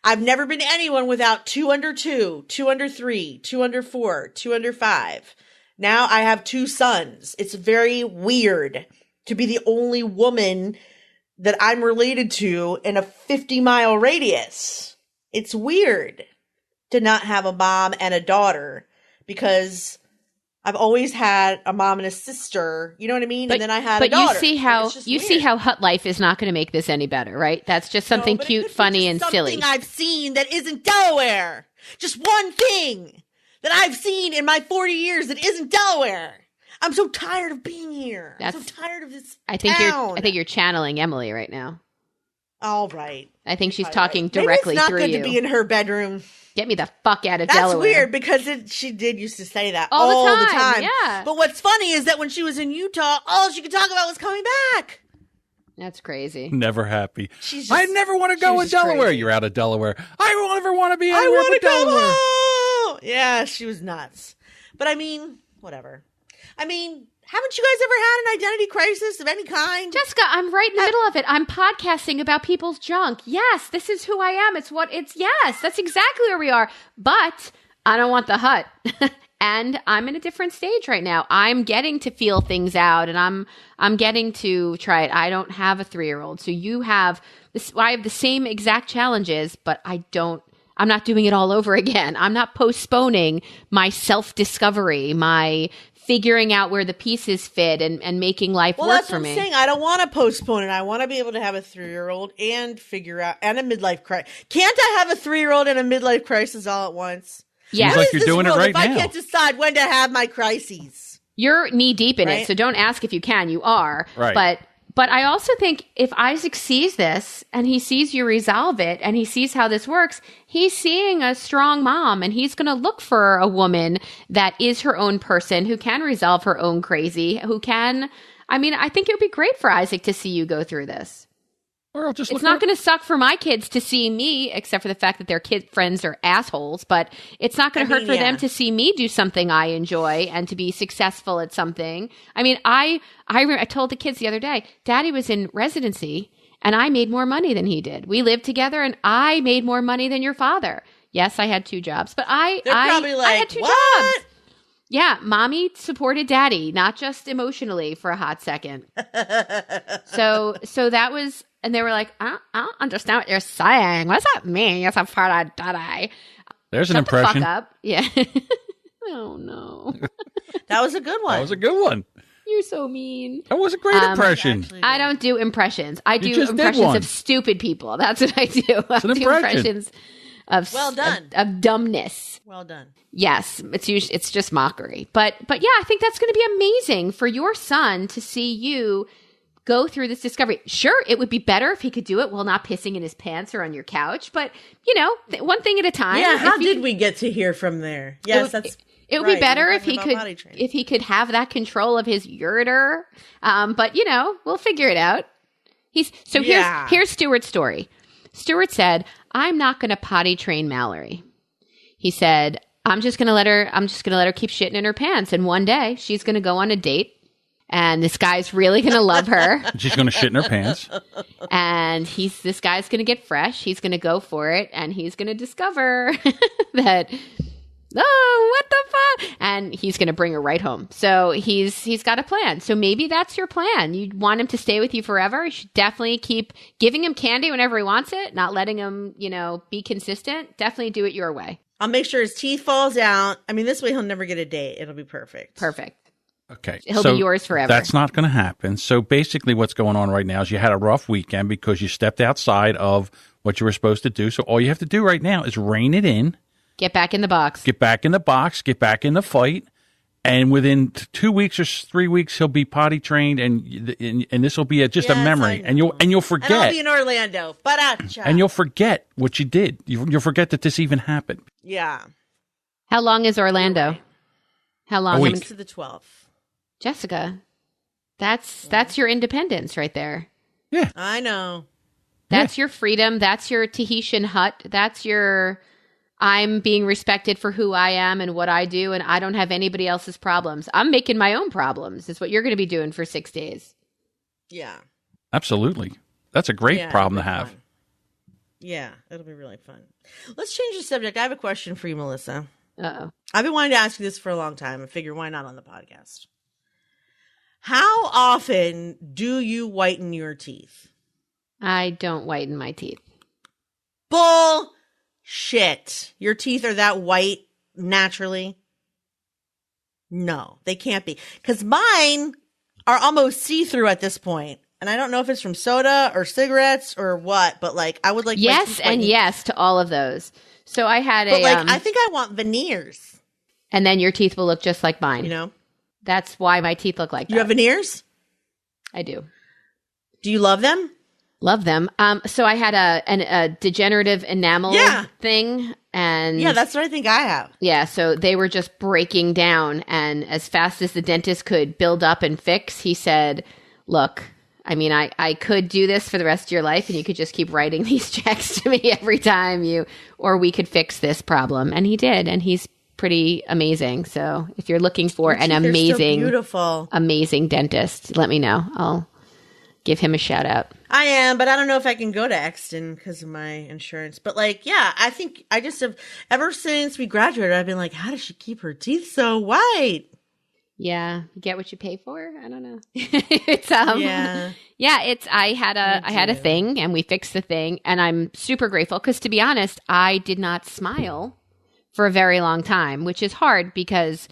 I've never been anyone without 2 under 2, 2 under 3, 2 under 4, 2 under 5. Now I have 2 sons. It's very weird to be the only woman that I'm related to in a 50-mile radius. It's weird to not have a mom and a daughter because I've always had a mom and a sister, you know what I mean? And then I had a daughter. But you see how Hut Life is not going to make this any better, right? That's just something cute, funny, and silly. Something I've seen that isn't Delaware. Just one thing that I've seen in my 40 years that isn't Delaware. I'm so tired of being here. I'm so tired of this town. I think you're channeling Emily right now. All right. I think she's talking directly through you. Maybe it's not good to be in her bedroom. Get me the fuck out of Delaware. That's weird because she did used to say that all the time. Yeah. But what's funny is that when she was in Utah, all she could talk about was coming back. That's crazy. Never happy. I never want to go in Delaware. Crazy. You're out of Delaware. I don't ever want to be anywhere but Delaware. Home. Yeah, she was nuts. But I mean, whatever. I mean, haven't you guys ever had an identity crisis of any kind? Jessica, I'm right in the middle of it. I'm podcasting about people's junk. Yes, this is who I am. Yes, that's exactly where we are. But I don't want the hut. And I'm in a different stage right now. I'm getting to feel things out and I'm getting to try it. I don't have a 3-year-old. So I have the same exact challenges, but I'm not doing it all over again. I'm not postponing my self-discovery, my figuring out where the pieces fit and making life work for me. That's what I'm saying. I don't want to postpone it. I want to be able to have a 3-year-old and figure out, and a midlife crisis. Can't I have a 3-year-old and a midlife crisis all at once? Yeah. Seems like you're doing it right now. I can't decide when to have my crises. You're knee deep in it, so don't ask if you can. You are. Right. But I also think if Isaac sees this and he sees you resolve it and he sees how this works, he's seeing a strong mom and he's going to look for a woman that is her own person, who can resolve her own crazy, I think it would be great for Isaac to see you go through this. Or I'll just it's not going to suck for my kids to see me, except for the fact that their kid friends are assholes, but it's not going to hurt for them to see me do something I enjoy and to be successful at something. I mean, I told the kids the other day, Daddy was in residency and I made more money than he did. We lived together and I made more money than your father. Yes, I had 2 jobs, but I had 2 jobs. Yeah, mommy supported daddy, not just emotionally for a hot second. So that was, and they were like, I don't understand what you're saying. What does that mean? You're supported daddy. There's an impression. The fuck up. Yeah. Oh no. That was a good one. That was a good one. You're so mean. That was a great impression. I don't do impressions. I do impressions of stupid people. That's what I do. I do impressions of dumbness. Well done. Yes, it's just mockery. But yeah, I think that's going to be amazing for your son to see you go through this discovery. Sure, it would be better if he could do it while not pissing in his pants or on your couch, but one thing at a time. Yeah, how did we get to hear from there? Yes, it would be better if he could have that control of his ureter. But we'll figure it out. Here's Stuart's story. Stuart said, "I'm not going to potty train Mallory." He said, I'm just going to let her keep shitting in her pants. And one day she's going to go on a date and this guy's really going to love her. She's going to shit in her pants. And this guy's going to get fresh. He's going to go for it. And he's going to discover that, what the fuck? And he's going to bring her right home. So he's got a plan. So maybe that's your plan. You want him to stay with you forever. You should definitely keep giving him candy whenever he wants it, not letting him, be consistent. Definitely do it your way. I'll make sure his teeth falls out. I mean, this way he'll never get a date. It'll be perfect. Perfect. Okay. He'll be yours forever. That's not going to happen. So basically what's going on right now is you had a rough weekend because you stepped outside of what you were supposed to do. So all you have to do right now is rein it in. Get back in the box. Get back in the box. Get back in the fight. And within 2 weeks or 3 weeks, he'll be potty trained, and this will be just a memory, and you'll forget. And I'll be in Orlando, and you'll forget what you did. You'll forget that this even happened. Yeah. How long is Orlando? Right. How long? A week. To the 12th. Jessica, that's your independence right there. Yeah, I know. That's your freedom. That's your Tahitian hut. That's your, I'm being respected for who I am and what I do, and I don't have anybody else's problems. I'm making my own problems is what you're going to be doing for 6 days. Yeah. Absolutely. That's a great problem to have. Fun. Yeah, it'll be really fun. Let's change the subject. I have a question for you, Melissa. Uh-oh. I've been wanting to ask you this for a long time. I figure why not on the podcast? How often do you whiten your teeth? I don't whiten my teeth. Bullshit. Your teeth are that white naturally? No, they can't be. Because mine are almost see-through at this point. And I don't know if it's from soda or cigarettes or what, but like I would like yes and yes to all of those. So I had I think I want veneers. And then your teeth will look just like mine. You know? That's why my teeth look like that. You have veneers? I do. Do you love them? Love them. So I had a degenerative enamel thing, and yeah, that's what I think I have. Yeah, so they were just breaking down, and as fast as the dentist could build up and fix, he said, "Look, I mean, I could do this for the rest of your life, and you could just keep writing these checks to me every time or we could fix this problem." And he did, and he's pretty amazing. So if you're looking for an amazing, beautiful, amazing dentist, let me know. I'll give him a shout out. I am, but I don't know if I can go to Exton because of my insurance. But like, yeah, I think I just have, ever since we graduated, I've been like, how does she keep her teeth so white? Yeah, you get what you pay for. I don't know. I had a thing, and we fixed the thing, and I'm super grateful because, to be honest, I did not smile for a very long time, which is hard because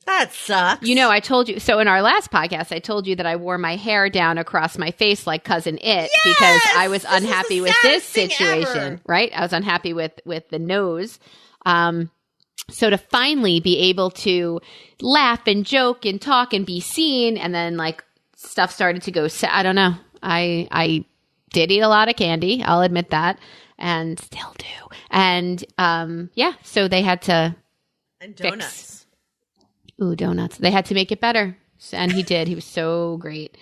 that sucks. You know, I told you so in our last podcast. I told you that I wore my hair down across my face like Cousin It because I was unhappy with this situation. Right? I was unhappy with the nose. So to finally be able to laugh and joke and talk and be seen, and then like stuff started to go. I don't know. I did eat a lot of candy. I'll admit that, and still do. And so they had to and donuts. Fix. Ooh, donuts. They had to make it better, and he did. He was so great.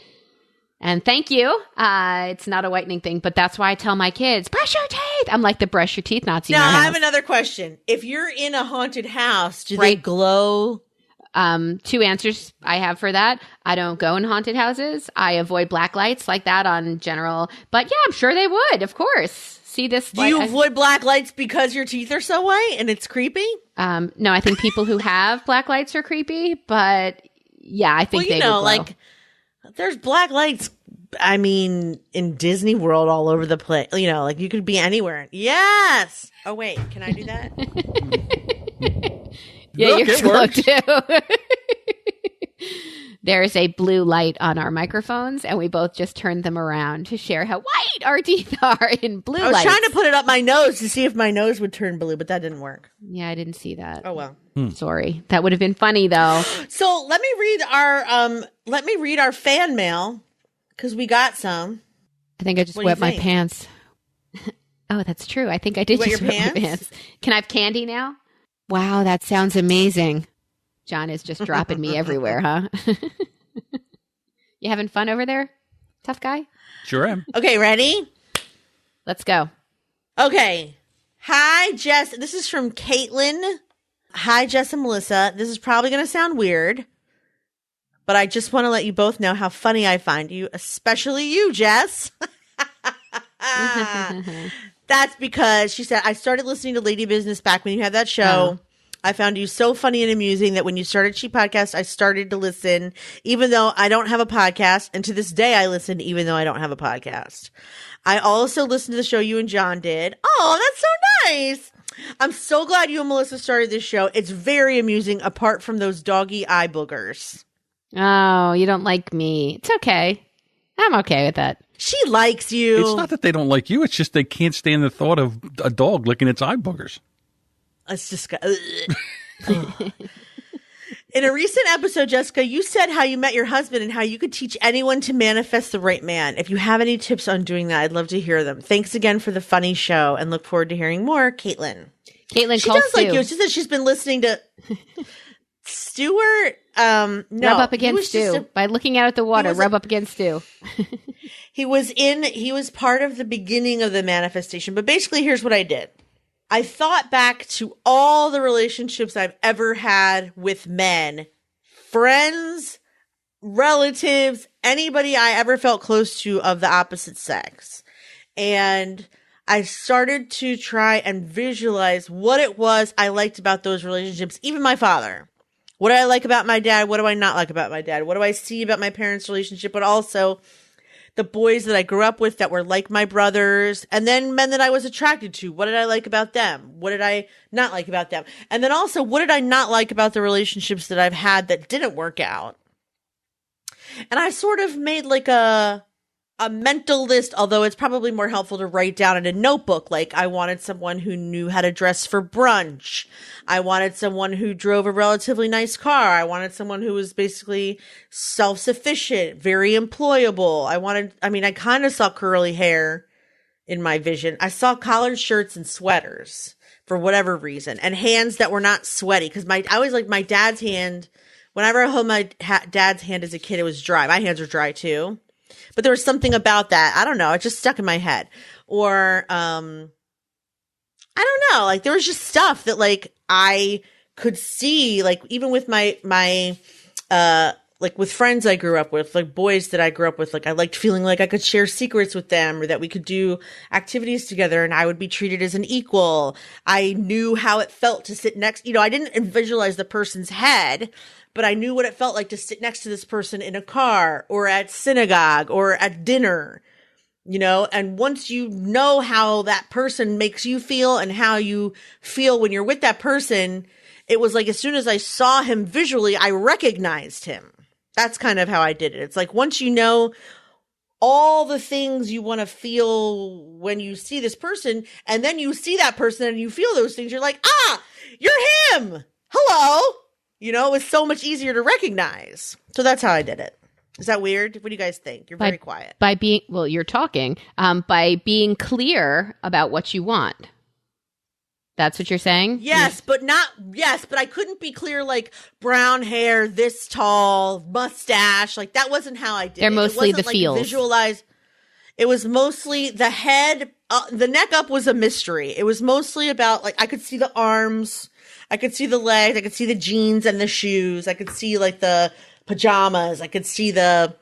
And thank you. It's not a whitening thing, but that's why I tell my kids, brush your teeth. I'm like the brush your teeth Nazi. Now, I have another question. If you're in a haunted house, do they glow? 2 answers I have for that. I don't go in haunted houses. I avoid black lights like that on general. But yeah, I'm sure they would, of course. See this? Do you avoid black lights because your teeth are so white and it's creepy? No, I think people who have black lights are creepy. But yeah, I think they would glow. Like there's black lights. I mean, in Disney World, all over the place. You know, like you could be anywhere. Yes. Oh wait, can I do that? Yeah, you're slow too. There's a blue light on our microphones, and we both just turned them around to share how white our teeth are in blue lights. I was trying to put it up my nose to see if my nose would turn blue, but that didn't work. Yeah, I didn't see that. Oh well. Sorry. That would have been funny though. So let me read our fan mail because we got some. I think I just wet my pants. Oh, that's true. I think I did just wet my pants. Can I have candy now? Wow, that sounds amazing. John is just dropping me everywhere, huh? You having fun over there, tough guy? Sure am. Okay, ready? Let's go. Okay. Hi, Jess. This is from Caitlin. Hi, Jess and Melissa. This is probably going to sound weird, but I just want to let you both know how funny I find you, especially you, Jess. That's because she said, I started listening to Lady Business back when you had that show. Oh. I found you so funny and amusing that when you started She Podcast, I started to listen, even though I don't have a podcast. And to this day, I listen, even though I don't have a podcast. I also listened to the show you and John did. Oh, that's so nice. I'm so glad you and Melissa started this show. It's very amusing, apart from those doggy eye boogers. Oh, you don't like me. It's okay. I'm okay with that. She likes you. It's not that they don't like you. It's just they can't stand the thought of a dog licking its eye boogers. It's just In a recent episode, Jessica, you said how you met your husband and how you could teach anyone to manifest the right man. If you have any tips on doing that, I'd love to hear them. Thanks again for the funny show and look forward to hearing more. Caitlin. Caitlin, She call does Stu. like you. It's just that she's been listening to Stuart. No, rub up against Stu. By looking out at the water, rub up against Stu. He was part of the beginning of the manifestation. But basically, here's what I did. I thought back to all the relationships I've ever had with men, friends, relatives, anybody I ever felt close to of the opposite sex. And I started to try and visualize what it was I liked about those relationships, even my father. What do I like about my dad? What do I not like about my dad? What do I see about my parents' relationship? But also the boys that I grew up with that were like my brothers, and then men that I was attracted to. What did I like about them? What did I not like about them? And then also, what did I not like about the relationships that I've had that didn't work out? And I sort of made like a mental list, although it's probably more helpful to write down in a notebook. Like, I wanted someone who knew how to dress for brunch. I wanted someone who drove a relatively nice car. I wanted someone who was basically self-sufficient, very employable. I kind of saw curly hair in my vision. I saw collared shirts and sweaters for whatever reason, and hands that were not sweaty. Because I always liked my dad's hand. Whenever I held my dad's hand as a kid, it was dry. My hands are dry too. But there was something about that. I don't know. It just stuck in my head. Or, I don't know. Like, there was just stuff that, like, I could see, like, even with my like, with friends I grew up with, like, boys that I grew up with, like, I liked feeling like I could share secrets with them, or that we could do activities together and I would be treated as an equal. I knew how it felt to sit next, I didn't visualize the person's head, but I knew what it felt like to sit next to this person in a car or at synagogue or at dinner, and once you know how that person makes you feel and how you feel when you're with that person, it was like, as soon as I saw him visually, I recognized him. That's kind of how I did it. It's like, once you know all the things you want to feel when you see this person, and then you see that person and you feel those things, you're like, you're him. Hello. It was so much easier to recognize. So that's how I did it. Is that weird? What do you guys think? You're very quiet. You're talking, by being clear about what you want. That's what you're saying? Yes, but I couldn't be clear, like, brown hair, this tall, mustache. Like, that wasn't how I did it. They're mostly the like feels. Visualize. It was mostly the head. The neck up was a mystery. It was mostly about, like, I could see the arms. I could see the legs. I could see the jeans and the shoes. I could see, like, the pajamas. I could see the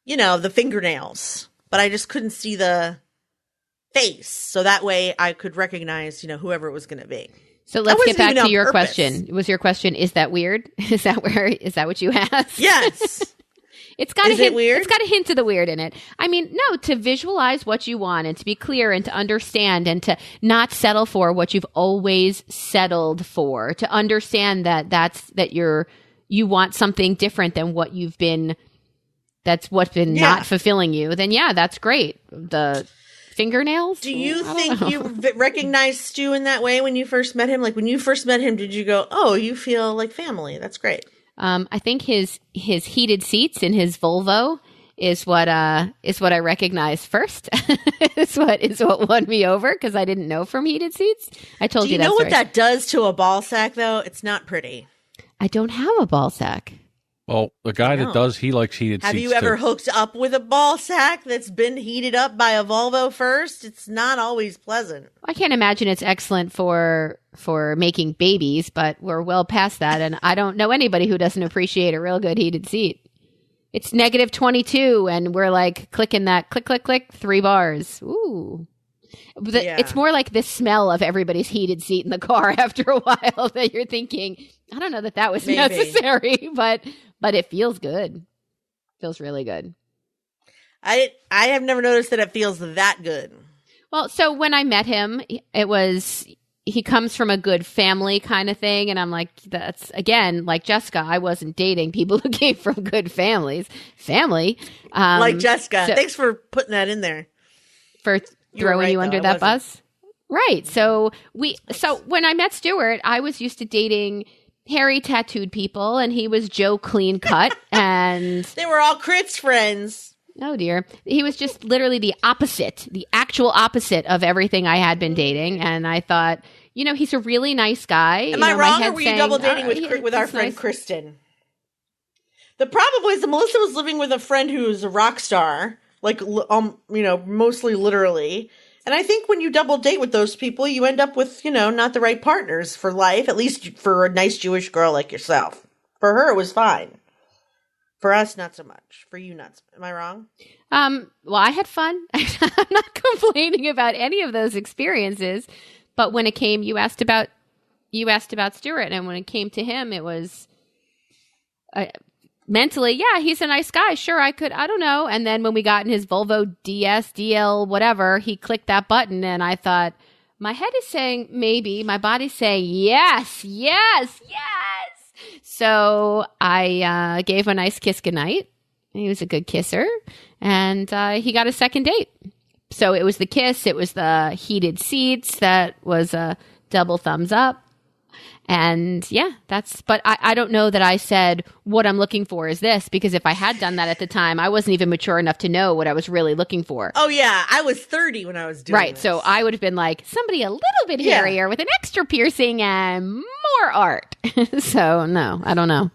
fingernails. But I just couldn't see the face. So that way I could recognize, whoever it was going to be. So let's get back to your question. Was your question, is that weird? Is that what you asked? Yes. It's got weird? It's got a hint of the weird in it. I mean, no, to visualize what you want and to be clear and to understand and to not settle for what you've always settled for, to understand that you want something different than what you've been, that's what's been not fulfilling you, then that's great. The fingernails? Do you think you recognized Stu in that way when you first met him? Like, when you first met him, did you go, oh, you feel like family? That's great. I think his heated seats in his Volvo is what I recognized first. is what won me over, because I didn't know from heated seats. I told you that. Do you know what that does to a ball sack, though? It's not pretty. I don't have a ball sack. Well, the guy that does, he likes heated seats. Have you ever hooked up with a ball sack that's been heated up by a Volvo first? It's not always pleasant. I can't imagine it's excellent for making babies, but we're well past that, and I don't know anybody who doesn't appreciate a real good heated seat. It's -22, and we're like clicking that click, click, click, 3 bars. Ooh. It's more like the smell of everybody's heated seat in the car after a while that you're thinking, I don't know that was necessary, but it feels good. Feels really good. I have never noticed that it feels that good. Well, so when I met him, he comes from a good family kind of thing. And I'm like, that's, again, like Jessica, I wasn't dating people who came from good families. Like Jessica. Thanks for putting that in there. For throwing you under that bus. Right. So when I met Stuart, I was used to dating Harry tattooed people, and he was Joe clean cut, and they were all Crit's friends. Oh dear, he was just literally the opposite, the actual opposite of everything I had been dating. And I thought, he's a really nice guy. Am I wrong, or were you double dating with our friend Kristen? The problem was that Melissa was living with a friend who's a rock star, mostly literally. And I think when you double date with those people, you end up with, not the right partners for life, at least for a nice Jewish girl like yourself. For her, it was fine. For us, not so much. For you, not so much. Am I wrong? Well, I had fun. I'm not complaining about any of those experiences. But when it came, you asked about Stuart. And when it came to him, it was mentally, yeah, he's a nice guy. Sure, I don't know. And then when we got in his Volvo DS, DL, whatever, he clicked that button. And I thought, my head is saying maybe. My body's saying yes, yes, yes. So I gave a nice kiss goodnight. He was a good kisser. And he got a second date. So it was the kiss. It was the heated seats. That was a double thumbs up. And yeah, but I don't know that I said what I'm looking for is this, because if I had done that at the time, I wasn't even mature enough to know what I was really looking for. Oh yeah, I was 30 when I was doing right. This. So I would have been like somebody a little bit hairier with an extra piercing and more art. So no, I don't know.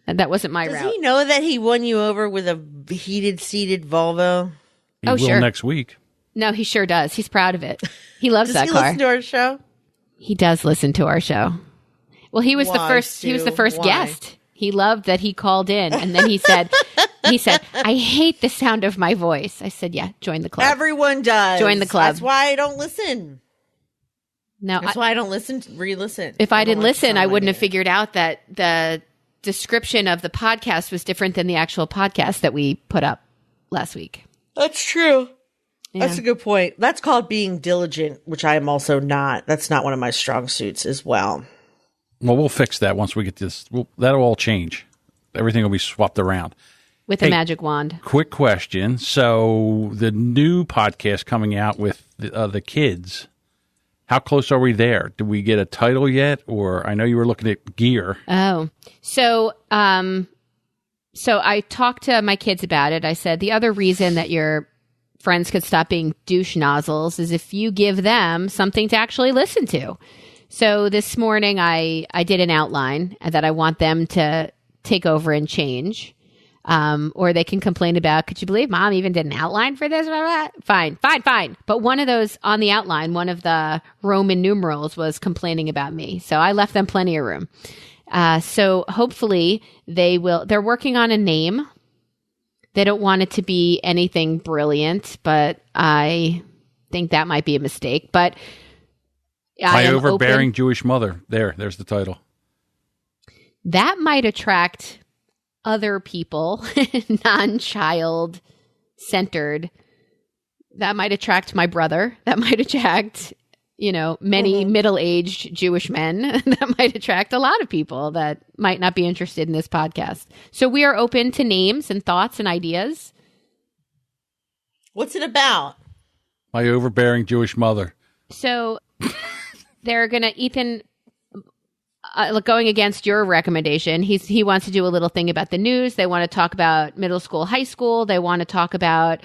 That wasn't my route. Does he know that he won you over with a heated seated Volvo? He will sure. Next week. No, he sure does. He's proud of it. He loves that car. Does he listen to our show? He does listen to our show. Well, he was the first. Stu? He was the first guest. He loved that he called in, and then he said, "I hate the sound of my voice." I said, "Yeah, join the club." Everyone does. Join the club. That's why I don't listen. No, that's why I don't listen. Re-listen. If I didn't listen, I wouldn't have figured out that the description of the podcast was different than the actual podcast that we put up last week. That's true. Yeah. That's a good point. That's called being diligent, which I am also not. That's not one of my strong suits as well. Well, we'll fix that once we get this. That'll all change. Everything will be swapped around. With a magic wand. Quick question. So the new podcast coming out with the kids, how close are we there? Did we get a title yet? Or I know you were looking at gear. Oh, so I talked to my kids about it. I said, the other reason that your friends could stop being douche nozzles is if you give them something to actually listen to. So this morning I did an outline that I want them to take over and change. Or they can complain about, could you believe Mom even did an outline for this? Fine. But one of those on the outline, one of the Roman numerals was complaining about me. So I left them plenty of room. So hopefully they're working on a name. They don't want it to be anything brilliant, but I think that might be a mistake. But My Overbearing Jewish Mother. There's the title. That might attract other people, non-child centered. That might attract my brother. That might attract, many middle-aged Jewish men. That might attract a lot of people that might not be interested in this podcast. So we are open to names and thoughts and ideas. What's it about? My Overbearing Jewish Mother. So they're going to, Ethan, going against your recommendation, he wants to do a little thing about the news. They want to talk about middle school, high school. They want to talk about,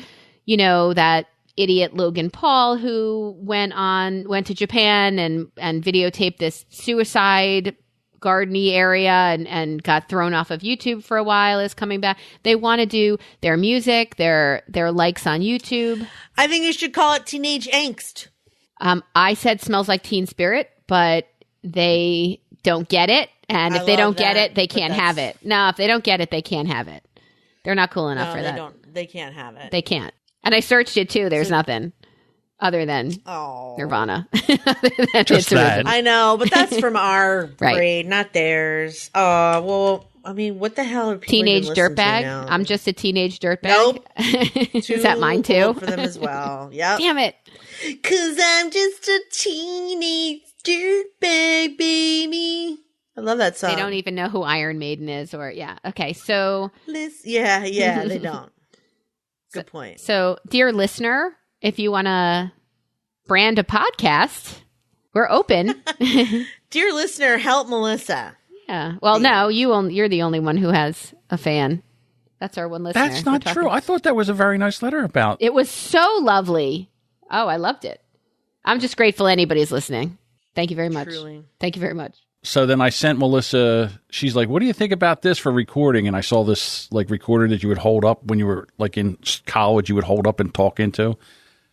that idiot Logan Paul who went to Japan and videotaped this suicide gardeny area and got thrown off of YouTube for a while, is coming back. They want to do their music, their likes on YouTube. I think you should call it Teenage Angst. I said Smells Like Teen Spirit, but they don't get it. And if they don't get it, they can't have it. No, if they don't get it, they can't have it. They're not cool enough for that. They can't have it. They can't. And I searched it too. There's nothing other than Nirvana. Just that. I know, but that's from our grade, not theirs. Well, I mean, what the hell are people Teenage even listening to dirtbag? now? I'm just a teenage dirtbag. Nope. Is that mine too? Old for them as well. Yep. Damn it. 'Cause I'm just a teenage dirtbag, baby. I love that song. They don't even know who Iron Maiden is, or okay. So yeah, they don't. Good point. So, dear listener, if you want to brand a podcast, we're open. Dear listener, help Melissa. Yeah. Well, no, you're the only one who has a fan. That's our one listener. That's not true. I thought that was a very nice letter about. It was so lovely. Oh, I loved it. I'm just grateful anybody's listening. Thank you very much. Truly. Thank you very much. So then I sent Melissa, she's like, what do you think about this for recording? And I saw this like recorder that you would hold up when you were like in college, you would hold up and talk into.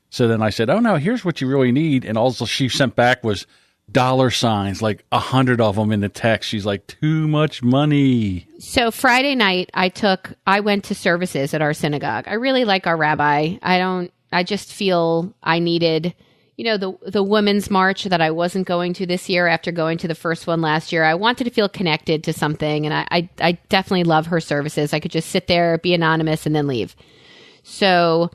So then I said, oh no, here's what you really need. And all she sent back was $, like 100 of them in the text. She's like, too much money. So Friday night I went to services at our synagogue. I really like our rabbi. I just feel I needed, the women's march that I wasn't going to this year after going to the first one last year. I wanted to feel connected to something, and I definitely love her services. I could just sit there, be anonymous, and then leave. So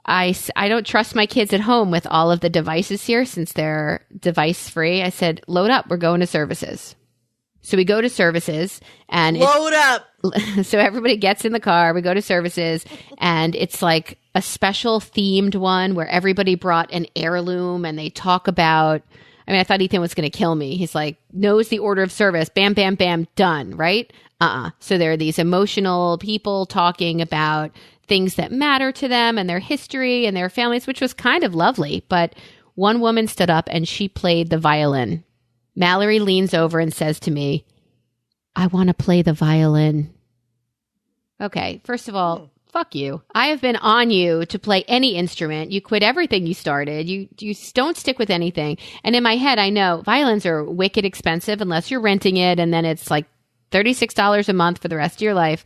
I don't trust my kids at home with all of the devices here since they're device free. I said, load up. We're going to services. So we go to services and load up. So everybody gets in the car. We go to services and it's like a special themed one where everybody brought an heirloom and they talk about, I thought Ethan was going to kill me. He's like, knows the order of service. Bam, bam, bam, done. Right? So there are these emotional people talking about things that matter to them and their history and their families, which was kind of lovely. But one woman stood up and she played the violin. Mallory leans over and says to me, I want to play the violin. Okay, first of all, fuck you. I have been on you to play any instrument. You quit everything you started. You don't stick with anything. And in my head, I know violins are wicked expensive unless you're renting it, and then it's like $36 a month for the rest of your life.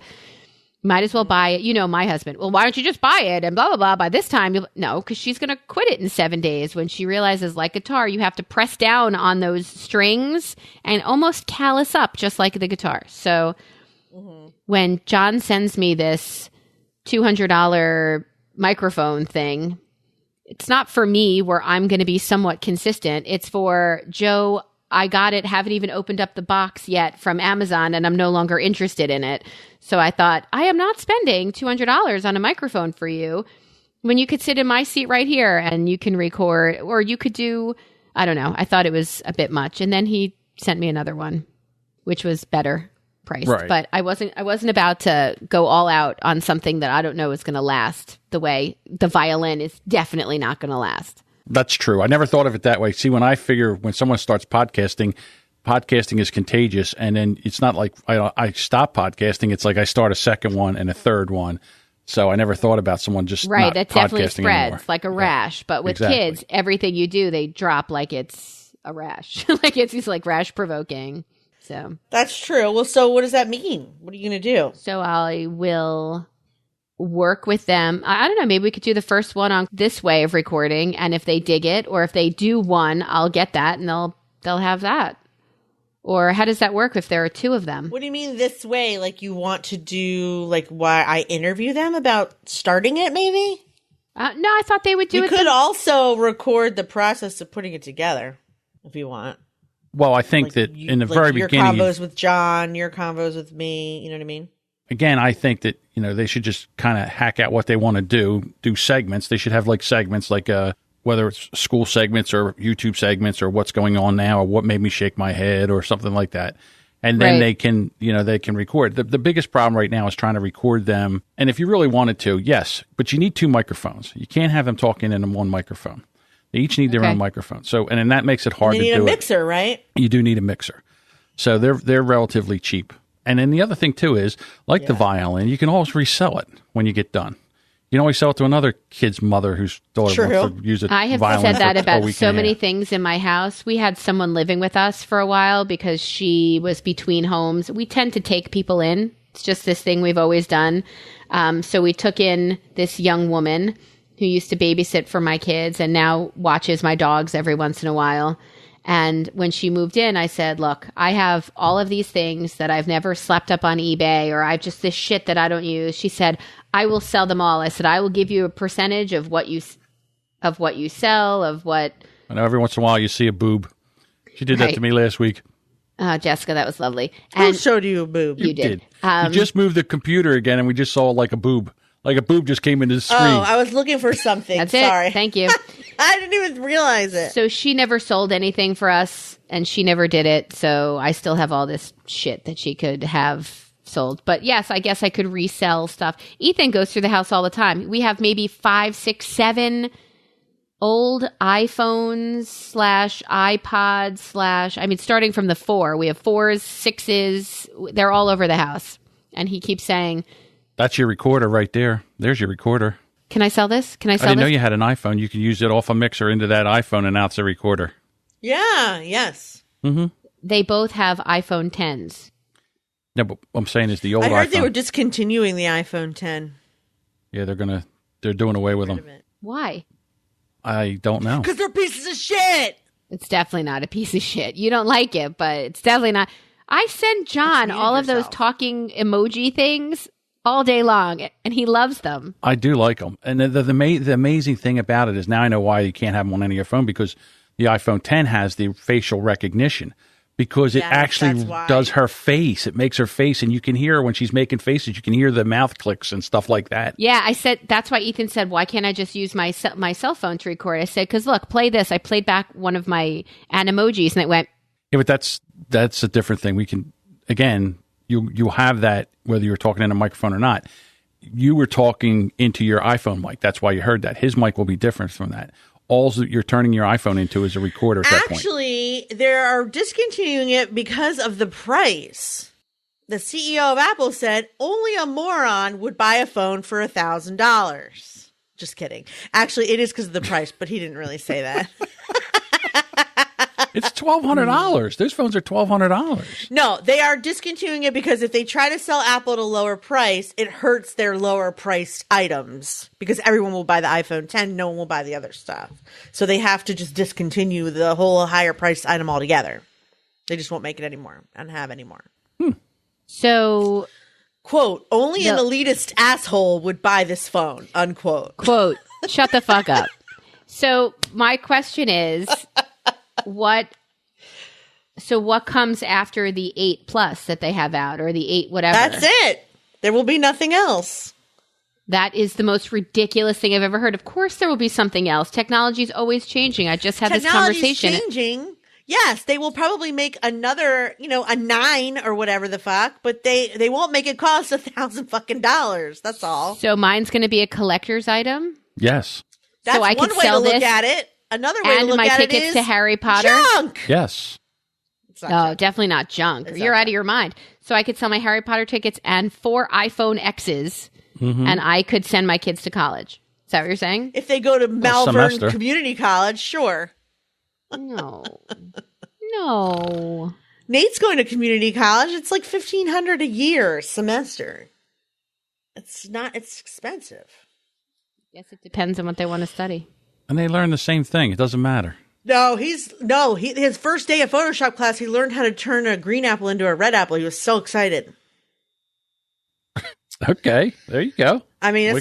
Might as well buy it. My husband. Well, why don't you just buy it and blah, blah, blah. By this time, no, because she's going to quit it in 7 days when she realizes, like guitar, you have to press down on those strings and almost callous up just like the guitar. So when John sends me this $200 microphone thing, it's not for me where I'm going to be somewhat consistent. It's for Joe. I got it, haven't even opened up the box yet from Amazon, and I'm no longer interested in it. So I thought, I am not spending $200 on a microphone for you when you could sit in my seat right here and you can record, or you could do, I don't know. I thought it was a bit much. And then he sent me another one, which was better priced. Right. But I wasn't about to go all out on something that I don't know is going to last the way the violin is definitely not going to last. That's true. I never thought of it that way. See, when I figure when someone starts podcasting is contagious, and then it's not like I stop podcasting. It's like I start a second one and a third one. So I never thought about someone just not that definitely podcasting spreads anymore. like a rash. But with kids, everything you do, they drop like it's a rash, like it's like rash provoking. So that's true. Well, so what does that mean? What are you going to do? So I will work with them. I don't know. Maybe we could do the first one on this way of recording, and if they dig it, or if they do one, I'll get that, and they'll have that. Or how does that work if there are two of them? What do you mean this way? Like you want to do like why I interview them about starting it? Maybe. No, I thought they would do it. You could also record the process of putting it together if you want. Well, I think that in the very beginning, your combos with John, your combos with me. You know what I mean? Again, I think that, they should just kind of hack out what they want to do segments. They should have like segments like whether it's school segments or YouTube segments or what's going on now or what made me shake my head or something like that. And then they can, they can record. The biggest problem right now is trying to record them. And if you really wanted to, yes, but you need two microphones. You can't have them talking in one microphone. They each need their own microphone. So, and then that makes it hard to do. You need a mixer, right? You do need a mixer. So they're relatively cheap. And then the other thing, too, is like the violin, you can always resell it when you get done. You can always sell it to another kid's mother whose daughter wants to use a violin. I have said that about so many things in my house. We had someone living with us for a while because she was between homes. We tend to take people in. It's just this thing we've always done. So we took in this young woman who used to babysit for my kids and now watches my dogs every once in a while. And when she moved in, I said, look, I have all of these things that I've never slept up on eBay, or I've just this shit that I don't use. She said, I will sell them all. I said, I will give you a percentage of what you sell, of what. I know every once in a while you see a boob. She did that to me last week. Jessica, that was lovely. Who showed you a boob? You did. You just moved the computer again, and we just saw like a boob. Like a boob just came into the screen. Oh, I was looking for something. That's Sorry. it. Thank you. I didn't even realize it. So she never sold anything for us, and she never did it. So I still have all this shit that she could have sold. But yes, I guess I could resell stuff. Ethan goes through the house all the time. We have maybe 5, 6, 7 old iPhones / iPods / I mean, starting from the 4. We have 4s, 6s. They're all over the house. And he keeps saying, That's your recorder right there. There's your recorder. Can I sell this? Can I sell I didn't this? know you had an iPhone. You can use it off a mixer into that iPhone, and now it's a recorder. Yeah, yes. Mm-hmm. They both have iPhone 10s. No, but what I'm saying is the old I heard iPhone. they were discontinuing the iPhone 10. Yeah, they're doing away with them. Why? I don't know. Because they're pieces of shit. It's definitely not a piece of shit. You don't like it, but it's definitely not. I send John all of those talking emoji things all day long, and he loves them. I do like them. And the amazing thing about it is now I know why you can't have them on any of your phone, because the iPhone 10 has the facial recognition, because it actually does her face. It makes her face, and you can hear her when she's making faces. You can hear the mouth clicks and stuff like that. Yeah, I said, that's why Ethan said, why can't I just use my cell phone to record? I said, because look, play this. I played back one of my animojis, and it went. Yeah, but that's a different thing. We can, again, you have that whether you're talking in a microphone or not. You were talking into your iPhone mic. That's why you heard that. His mic will be different from that. All that you're turning your iPhone into is a recorder at that point. Actually, they are discontinuing it because of the price. The CEO of Apple said only a moron would buy a phone for $1,000. Just kidding. Actually, it is because of the price, but he didn't really say that. It's $1,200. Those phones are $1,200. No, they are discontinuing it because if they try to sell Apple at a lower price, it hurts their lower priced items, because everyone will buy the iPhone 10. No one will buy the other stuff. So they have to just discontinue the whole higher priced item altogether. They just won't make it anymore and have anymore. So, quote, only an elitist asshole would buy this phone, unquote. Quote, shut the fuck up. So my question is, what comes after the 8 Plus that they have out, or the 8 whatever? That's it. There will be nothing else. That is the most ridiculous thing I've ever heard. Of course there will be something else. Technology is always changing. I just had this conversation. Technology's changing. Yes, they will probably make another, a 9 or whatever the fuck, but they won't make it cost $1,000 fucking dollars. That's all. So mine's going to be a collector's item? Yes. That's so I one could way sell to look this at it. Another way to look at it is my tickets to Harry Potter. Junk. Yes. Junk. Definitely not junk. You're out of your mind. So I could sell my Harry Potter tickets and 4 iPhone X's, and I could send my kids to college. Is that what you're saying? If they go to Malvern Community College, sure. No. Nate's going to community college. It's like $1,500 a year semester. It's expensive. Yes, it depends on what they want to study. And they learn the same thing. It doesn't matter. No, his first day of Photoshop class, he learned how to turn a green apple into a red apple. He was so excited. Okay, there you go. I mean, he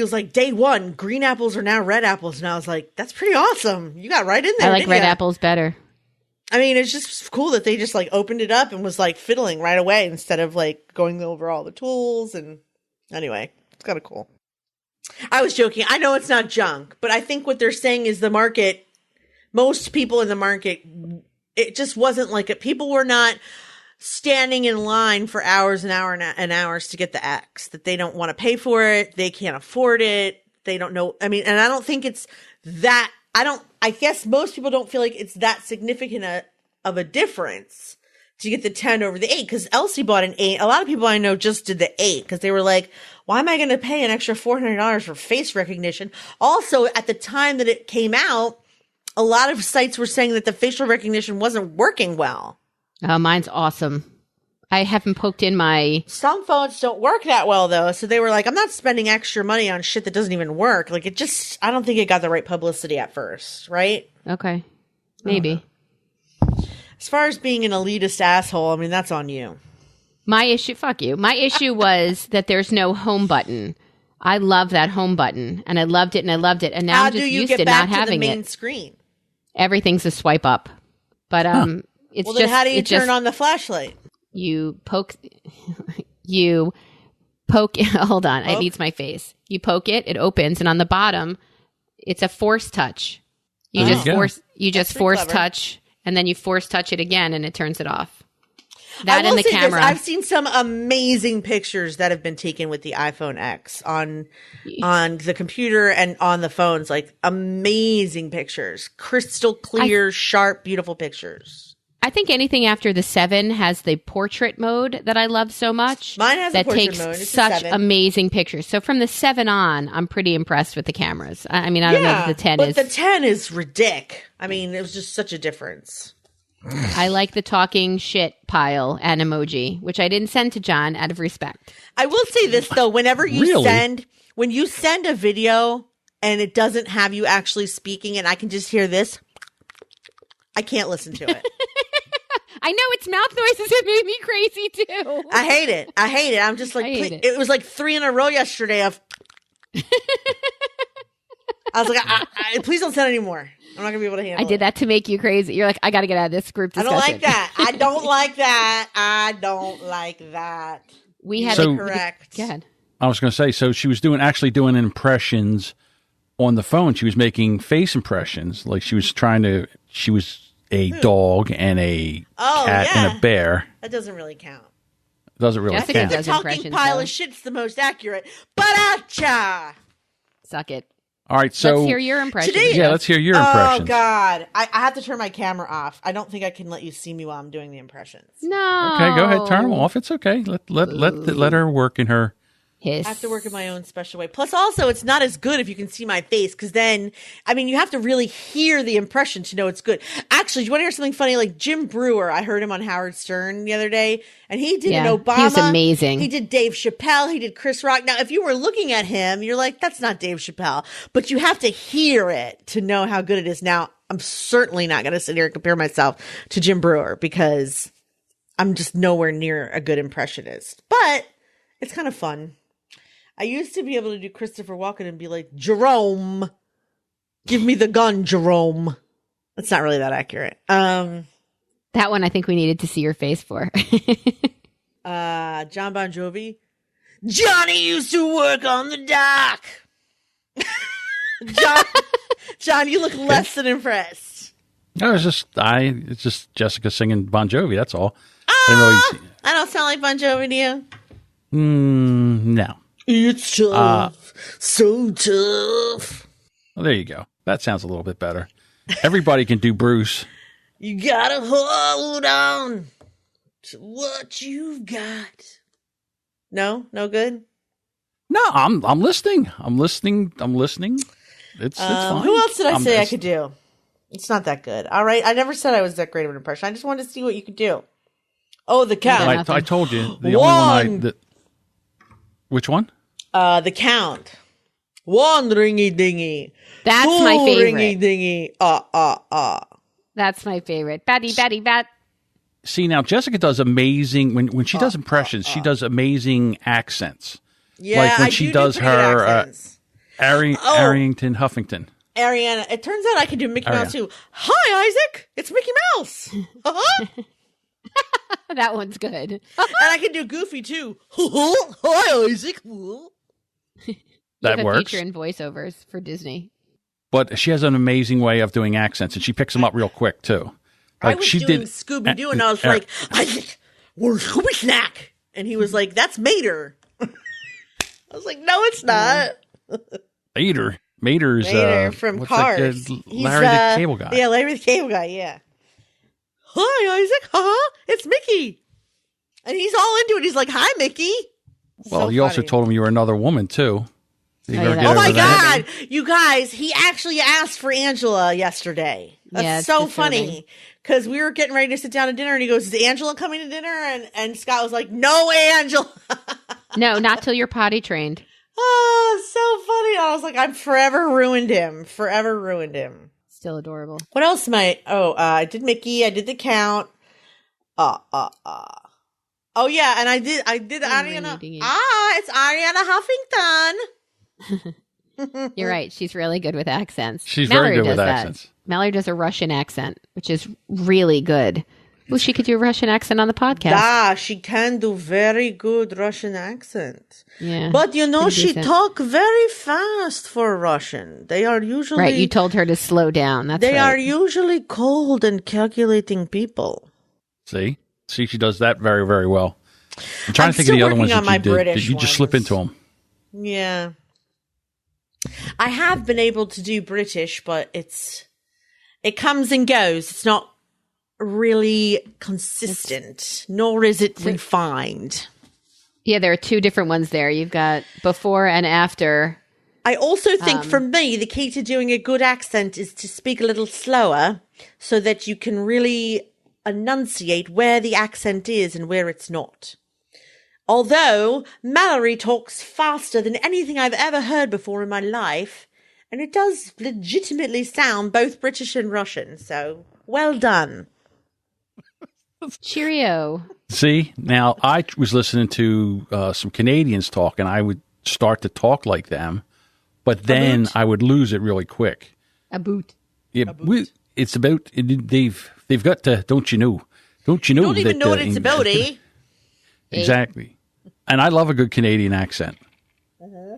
was like, day 1, green apples are now red apples. And I was like, that's pretty awesome. You got right in there. I like red apples better. I mean, it's just cool that they just like opened it up and was like fiddling right away instead of like going over all the tools. And anyway, it's kind of cool. I was joking. I know it's not junk, but I think what they're saying is the market, most people in the market, it just wasn't like it. People were not standing in line for hours and hours to get the X, that they don't want to pay for it. They can't afford it. They don't know. I mean, and I don't think it's that. I guess most people don't feel like it's that significant of a difference to get the 10 over the 8, because Elsie bought an 8. A lot of people I know just did the 8 because they were like, why am I going to pay an extra $400 for face recognition? Also, at the time that it came out, a lot of sites were saying that the facial recognition wasn't working well. Mine's awesome. I haven't poked in my... Some phones don't work that well, though. So they were like, I'm not spending extra money on shit that doesn't even work. Like, I don't think it got the right publicity at first, right? Okay. Maybe. As far as being an elitist asshole, I mean, that's on you. My issue, fuck you. My issue was that there's no home button. I love that home button, and I loved it, and I'm just used to not having it. How do you get back to the main screen? Everything's a swipe up. But it's well, then how do you turn on the flashlight? You poke hold on, it needs my face. You poke it, it opens, and on the bottom It's a force touch. You There you just pretty force clever. touch, and then you force touch it again, and it turns it off. I That will and the say camera. This, I've seen some amazing pictures that have been taken with the iPhone X on the computer and on the phones. Like amazing pictures, crystal clear, sharp, beautiful pictures. I think anything after the 7 has the portrait mode that I love so much. Mine has a that portrait takes mode. It's a such 7. amazing pictures. So from the 7 on, I'm pretty impressed with the cameras. I mean, I don't know if the 10 but is. the 10 is ridiculous. I mean, it was just such a difference. I like the talking shit pile and emoji, which I didn't send to John out of respect. I will say this though: whenever you Really? when you send a video and it doesn't have you actually speaking, and I can just hear this, I can't listen to it. I know it's mouth noises that made me crazy too. I hate it. I'm just like, I hate it. it was like 3 in a row yesterday. Of I was like, please don't send any more. I'm not gonna be able to handle it. I did that to make you crazy. You're like, I got to get out of this group I discussion. don't like that. I don't like that. I don't like that. We had So- Correct. Go ahead. I was going to say, so she was actually doing impressions on the phone. She was making face impressions. Like she was a dog and a cat and a bear. That doesn't really count. Doesn't really Jessica count. The does talking impressions, pile though. of shit's the most accurate. Ba-da-cha! Suck it. All right, so Let's hear your impression. Today- yeah, let's hear your Oh, impressions. God. I have to turn my camera off. I don't think I can let you see me while I'm doing the impressions. No. Okay, go ahead, turn them off. It's okay. Let her work in her. Hiss. I have to work in my own special way. Plus, also, it's not as good if you can see my face, because then, I mean, you have to really hear the impression to know it's good. Actually, do you want to hear something funny? Like Jim Brewer, I heard him on Howard Stern the other day, and he did an Obama. He was amazing. He did Dave Chappelle. He did Chris Rock. Now, if you were looking at him, you're like, that's not Dave Chappelle. But you have to hear it to know how good it is. Now, I'm certainly not going to sit here and compare myself to Jim Brewer, because I'm just nowhere near a good impressionist. But it's kind of fun. I used to be able to do Christopher Walken and be like, Jerome, give me the gun, Jerome. That's not really that accurate. That one I think we needed to see your face for. John Bon Jovi. Johnny used to work on the dock. John, you look less than impressed. No, it's just Jessica singing Bon Jovi. That's all. I I don't sound like Bon Jovi to you. no. It's tough. So tough. Well, there you go. That sounds a little bit better. Everybody can do Bruce. You gotta hold on to what you've got. No good. No, I'm listening. I'm listening. It's fine. Who else did I say I could do? It's not that good. All right. I never said I was that great of an impression. I just wanted to see what you could do. Oh, the Count. I told you the only one which one? The Count. One ringy dingy. That's Two my favorite. ringy dingy. That's my favorite. Batty, batty, bat. See, now Jessica does amazing when she does impressions. She does amazing accents. Yeah, like when I she do does pretty good her accents. Arrington Huffington. Ariana, it turns out I can do Mickey Mouse too. Hi, Isaac. It's Mickey Mouse. That one's good. And I can do Goofy too. Hi, Isaac. That You have a works. feature in voiceovers for Disney. But she has an amazing way of doing accents, and she picks them up real quick too. I was doing Scooby Doo, and I was like, Isaac, where's Scooby Snack? And he was like, that's Mater. I was like, no, it's not. Mater's Mater from what's that Cars. kid? Larry the Cable Guy. Yeah, Larry the Cable Guy, yeah. Hi, Isaac. It's Mickey. And he's all into it. He's like, hi, Mickey. Well, So you also funny. told him you were another woman too. You Oh, ever yeah, get that- Oh over my that? God, you guys, he actually asked for Angela yesterday. That's Yeah, it's so disturbing. funny. Because we were getting ready to sit down to dinner, and he goes, is Angela coming to dinner? And Scott was like, no, Angela. No, not till you're potty trained. Oh, so funny. I was like, I'm forever ruined him. Forever ruined him. Still adorable. What else am I? I did Mickey. I did the Count. Oh yeah, and I did Ariana. ringy-dingy. It's Ariana Huffington. You're right. She's really good with accents. She's very good with does that. accents. Mallory does a Russian accent, which is really good. Well, she could do a Russian accent on the podcast. Ah, she can do very good Russian accent. Yeah. But she decent. talk very fast for Russian. They are usually Right, you told her to slow down. That's They right. are usually cold and calculating people. See, she does that very, very well. I'm trying I'm to think of the still other ones working that on you my did. British Did you just slip ones. into them? Yeah. I have been able to do British, but it comes and goes. It's not really consistent, nor is it refined. Yeah, there are two different ones there. You've got before and after. I also think for me, the key to doing a good accent is to speak a little slower so that you can really enunciate where the accent is and where it's not. Although Mallory talks faster than anything I've ever heard before in my life, and it does legitimately sound both British and Russian, so well done. Cheerio. See, now I was listening to some Canadians talk, and I would start to talk like them, but then I would lose it really quick. A boot. Yeah, it's about they've got to. Don't you know? Don't you know? You don't even that, know what it's about, eh? Exactly. And I love a good Canadian accent,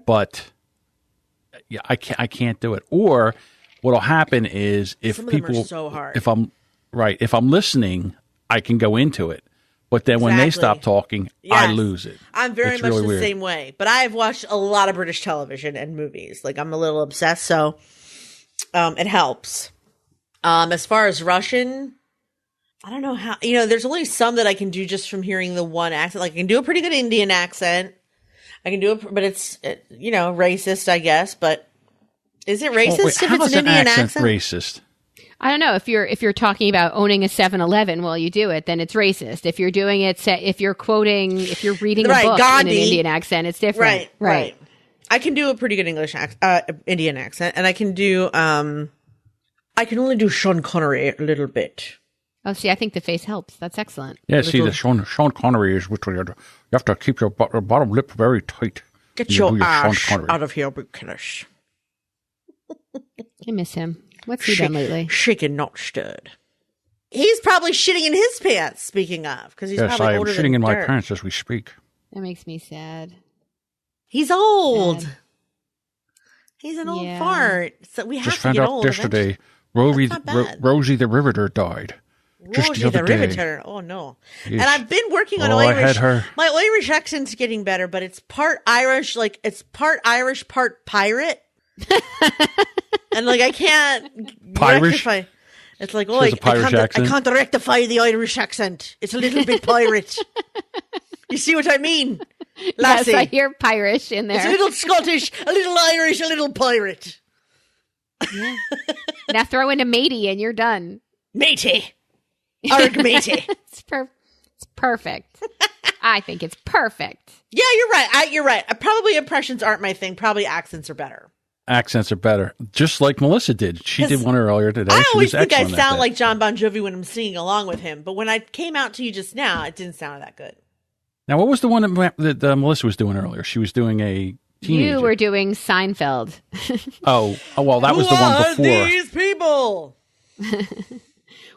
but yeah, I can't do it. Or what'll happen is if Some of them people, are so hard. if I'm listening, I can go into it. But then when they Exactly. stop talking, I lose it. I'm very It's much really the weird. same way. But I've watched a lot of British television and movies. Like, I'm a little obsessed, so it helps. As far as Russian, I don't know how, there's only some that I can do just from hearing the one accent. Like, I can do a pretty good Indian accent. I can do it, but it's, racist, I guess. But is it racist Wait, if how it's is an an Indian accent accent? racist? I don't know if you're talking about owning a 7-Eleven while you do it, then it's racist. If you're doing it, if you're reading a Right, book Gandhi. in an Indian accent, it's different. Right. I can do a pretty good English Indian accent, and I can do, I can only do Sean Connery a little bit. Oh, see, I think the face helps. That's excellent. Yeah, see, the Sean Connery is which you have to keep your bottom lip very tight. Get You your do Sean ass Connery. out of here, Buchanan. I miss him. What's he done lately? Shaken, not stirred. He's probably shitting in his pants, speaking of, because he's Yes, probably I am older shitting than in my dirt. pants as we speak. That makes me sad. He's old. Sad. He's an old Yeah. fart. So we have Just to found get out old yesterday, Rosie the Riveter died. Just Rosie the other day. Riveter. Oh no! Yes. And I've been working on Oh, I Irish. had her. My Irish accent's getting better, but it's part Irish. Like it's part Irish, part pirate. And like I can't Pirish? rectify. It's like She has a Pirish I accent? can't rectify the Irish accent. It's a little bit pirate. You see what I mean, lassie? Yes, I hear Pirish in It's a there. little Scottish, a little Irish, a little pirate. Now throw in a matey and you're done. Matey. Arg matey. It's perfect. I think it's perfect. Yeah, you're right. You're right. Probably impressions aren't my thing. Probably accents are better. Accents are better. Just like Melissa did. She did one earlier today. I She always was think I excellent at sound that. like John Bon Jovi when I'm singing along with him, but when I came out to you just now, it didn't sound that good. Now, what was the one that Melissa was doing earlier? She was doing a teenager. You were doing Seinfeld. Oh, well, that was Who the one are before. these people?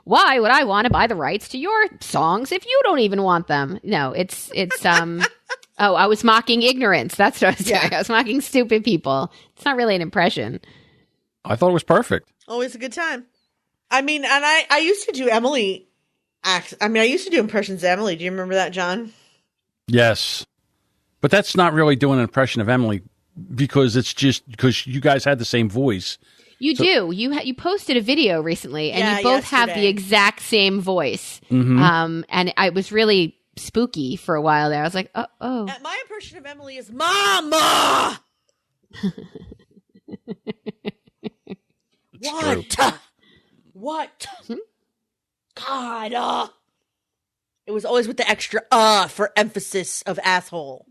Why would I want to buy the rights to your songs if you don't even want them? No, it's oh, I was mocking ignorance. That's what I was doing. Yeah. I was mocking stupid people. It's not really an impression. I thought it was perfect. Always a good time. I mean, and I used to do Emily acts. I mean, I used to do impressions of Emily. Do you remember that, John? Yes. But that's not really doing an impression of Emily because it's just because you guys had the same voice. You do. You posted a video recently, and Yeah, you both have the yesterday. exact same voice. Mm-hmm. And I was really spooky for a while there. I was like, oh. My impression of Emily is Mama. What? God. It was always with the extra for emphasis of asshole.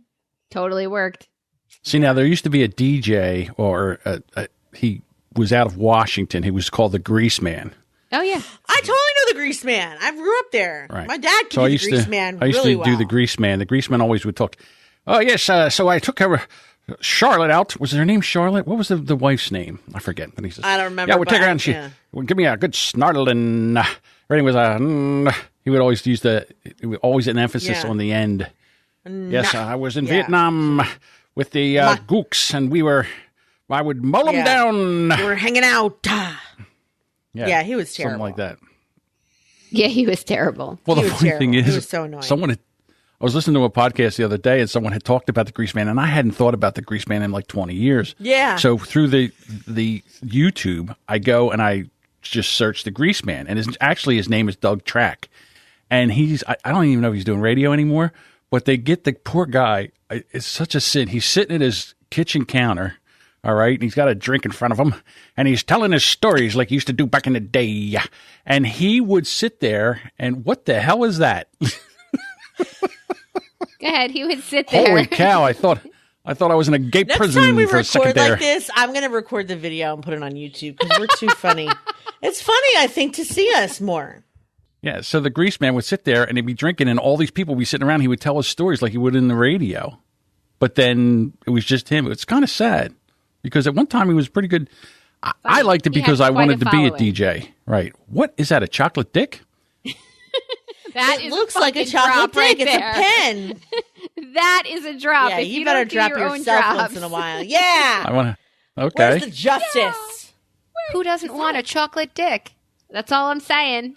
Totally worked. See, now there used to be a DJ, or he was out of Washington. He was called the Grease Man. Oh yeah. I totally know the Grease Man. I grew up there. Right. My dad could do the Grease Man I used really to well. do the Grease Man. The Grease Man always would talk. Oh yes, so I took Charlotte out. Was her name Charlotte? What was the wife's name? I forget. But he says, I don't remember. yeah, we'll but take her out and she yeah. would give me a good snarl and everything was He would always use always an emphasis on the end. Yes, I was in Vietnam with the gooks, and I would mull them down. We were hanging out. Yeah, he was terrible. Something like that. Yeah, he was terrible. Well, the funny thing is, he was so annoying. I was listening to a podcast the other day, and someone had talked about the Grease Man, and I hadn't thought about the Grease Man in like 20 years. Yeah. So through the YouTube, I go and I just search the Grease Man, and his name is Doug Track, and I don't even know if he's doing radio anymore, but they get the poor guy. It's such a sin. He's sitting at his kitchen counter. All right. And he's got a drink in front of him, and he's telling his stories like he used to do back in the day. And he would sit there, and what the hell is that? Go ahead. He would sit there. Holy cow. I thought I was in a gay Next prison time we for a second record there. like this, I'm going to record the video and put it on YouTube because we're too funny. It's funny, I think, to see us more. Yeah. So the Grease Man would sit there, and he'd be drinking, and all these people would be sitting around. He would tell his stories like he would in the radio. But then it was just him. It's kind of sad. Because at one time he was pretty good. I liked it because I wanted to be a DJ. Right. What is that, a chocolate dick? It looks like a chocolate dick. It's a pen. That is a drop. Yeah, if you you better don't do drop your own yourself drops. once in a while. Yeah. I want to. Okay. Where's the justice? Who doesn't want a chocolate dick? That's all I'm saying.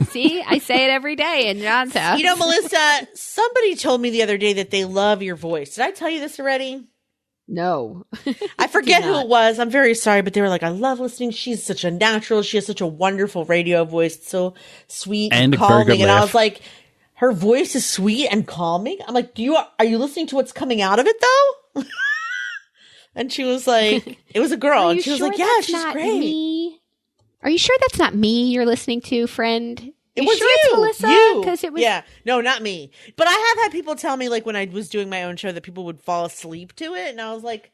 See, I say it every day in John's house. You know, Melissa, somebody told me the other day that they love your voice. Did I tell you this already? No. I forget who it was. I'm very sorry, but they were like, I love listening. She's such a natural. She has such a wonderful radio voice. It's so sweet and calming. And I was like, her voice is sweet and calming. I'm like, are you listening to what's coming out of it though? And she was like, it was a girl. And she was like, yeah, she's great. Me? Are you sure that's not me you're listening to, friend? It was sure you. It's Melissa? Because it was. Yeah. No, not me. But I have had people tell me, like, when I was doing my own show, that people would fall asleep to it. And I was like,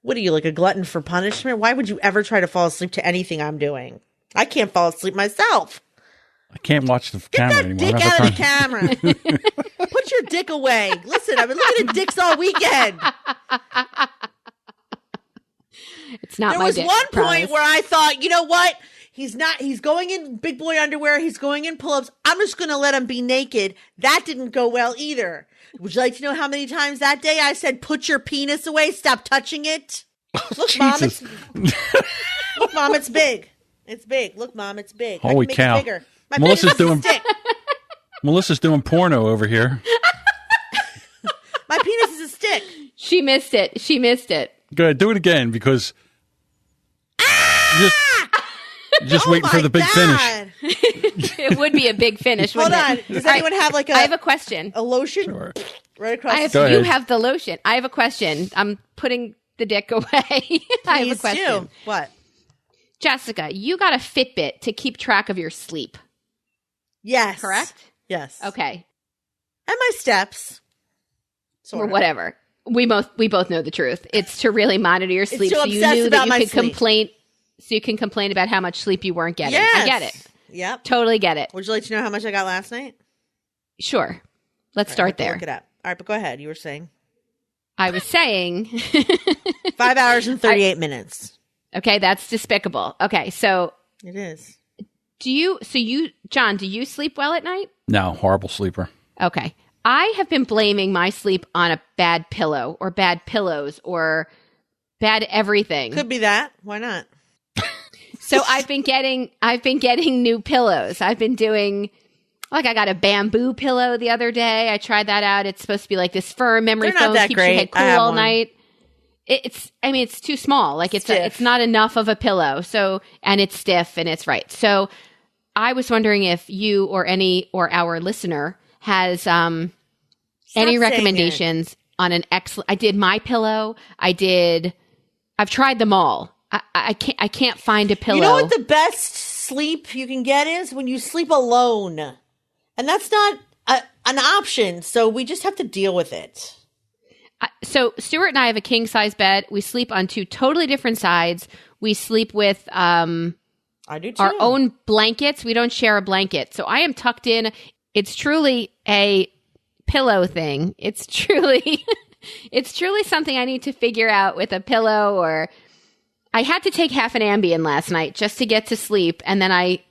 what are you, like a glutton for punishment? Why would you ever try to fall asleep to anything I'm doing? I can't fall asleep myself. I can't watch the camera anymore. Get that dick out of the camera. Put your dick away. Listen, I've been looking at dicks all weekend. It's not there my was dick, one promise. point where I thought, you know what? He's going in big boy underwear. He's going in pull-ups. I'm just going to let him be naked. That didn't go well either. Would you like to know how many times that day I said, put your penis away. Stop touching it. Look, Mom, look, Mom, it's big. It's big. Look, Mom, it's big. Holy cow. It bigger. My Melissa's doing porno over here. My penis is a stick. She missed it. Go ahead, do it again because just waiting for the big finish. It would be a big finish, Hold wouldn't on. it? Does anyone have like I have a question. A lotion? Sure. Right across Go You ahead. have the lotion. I have a question. I'm putting the dick away. I have a question. Do. What? Jessica, you got a Fitbit to keep track of your sleep. Yes. Correct? Yes. Okay. And my steps. Or whatever. We both know the truth. It's to really monitor your sleep to so you obsess knew about that my you could sleep. complain so you can complain about how much sleep you weren't getting. Yes. I get it. Yep. Totally get it. Would you like to know how much I got last night? Sure. Let's start there. Look it up. All right, but go ahead. You were saying. I was saying 5 hours and 38 minutes. Okay, that's despicable. Okay, so It is. John, do you sleep well at night? No, horrible sleeper. Okay. I have been blaming my sleep on a bad pillow or bad pillows or bad everything. Could be that. Why not? So I've been getting new pillows. I've been doing I got a bamboo pillow the other day. I tried that out. It's supposed to be like this firm memory They're not foam, that keeps great. your head I cool have all one. night. It's too small. Like it's not enough of a pillow. So, and it's stiff and it's right. So I was wondering if you or our listener has any saying recommendations on an excellent. I did my pillow. I've tried them all. I can't find a pillow. You know what the best sleep you can get is when you sleep alone. And that's not an option. So we just have to deal with it. So Stuart and I have a king size bed. We sleep on two totally different sides. We sleep with I do too. our own blankets. We don't share a blanket. So I am tucked in. It's truly a pillow thing. It's truly something I need to figure out with a pillow. Or I had to take half an Ambien last night just to get to sleep. And then I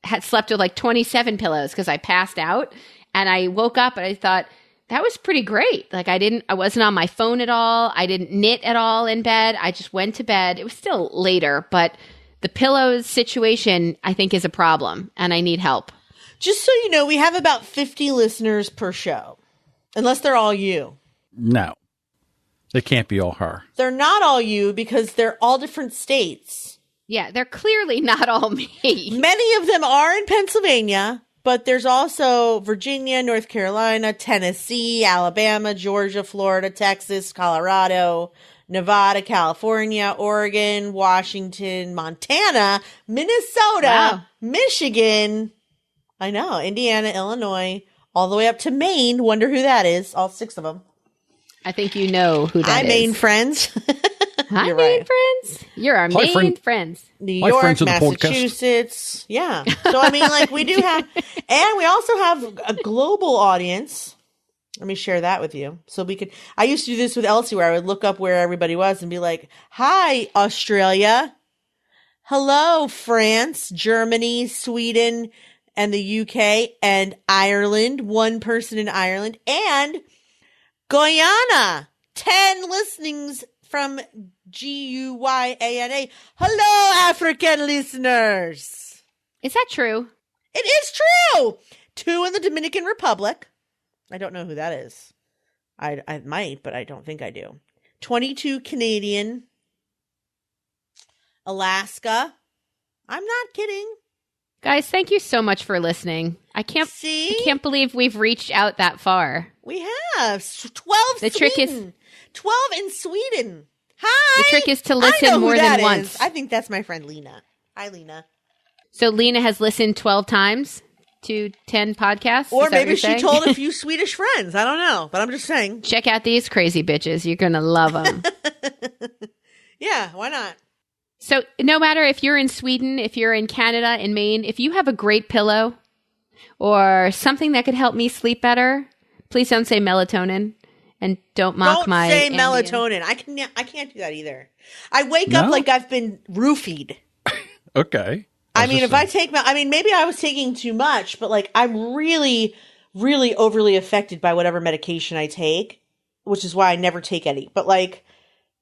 had slept with like 27 pillows because I passed out, and I woke up and I thought that was pretty great. Like I wasn't on my phone at all. I didn't knit at all in bed. I just went to bed. It was still later, but the pillows situation I think is a problem, and I need help. Just so you know, we have about 50 listeners per show, unless they're all you. No, they can't be all her. They're not all you because they're all different states. Yeah, they're clearly not all me. Many of them are in Pennsylvania, but there's also Virginia, North Carolina, Tennessee, Alabama, Georgia, Florida, Texas, Colorado, Nevada, California, Oregon, Washington, Montana, Minnesota, Wow. Michigan. I know, Indiana, Illinois, all the way up to Maine. Wonder who that is. All 6 of them. I think you know who that Hi, is. Maine friends. Hi, You're Maine right. friends. You're our Hi, Maine friend. friends. New My York, friends of the podcast. Massachusetts. Yeah. So, I mean, like, we do have, and we also have a global audience. Let me share that with you. So we could, I used to do this with Elsie where I would look up where everybody was and be like, hi, Australia. Hello, France, Germany, Sweden, and the UK, and Ireland. 1 person in Ireland, and Guyana. 10 listenings from Guyana. Hello, African listeners. Is that true? It is true. 2 in the Dominican Republic. I don't know who that is. I might, but I don't think I do. 22 Canadian. Alaska. I'm not kidding. Guys, thank you so much for listening. I can't believe we've reached out that far. We have 12 The trick is- 12 in Sweden. Hi. The trick is to I listen know who more that than is. once. I think that's my friend Lena. Hi, Lena. So Lena has listened 12 times to 10 podcasts? Or Is that what maybe you're she saying? told a few Swedish friends. I don't know, but I'm just saying. Check out these crazy bitches. You're going to love them. Yeah, why not? So no matter if you're in Sweden, if you're in Canada, in Maine, if you have a great pillow or something that could help me sleep better, please don't say melatonin and don't mock Don't my say Ambien. melatonin. I can't do that either. I wake up No? like I've been roofied. Okay. I mean, if I take maybe I was taking too much, but like I'm really, really overly affected by whatever medication I take, which is why I never take any. But like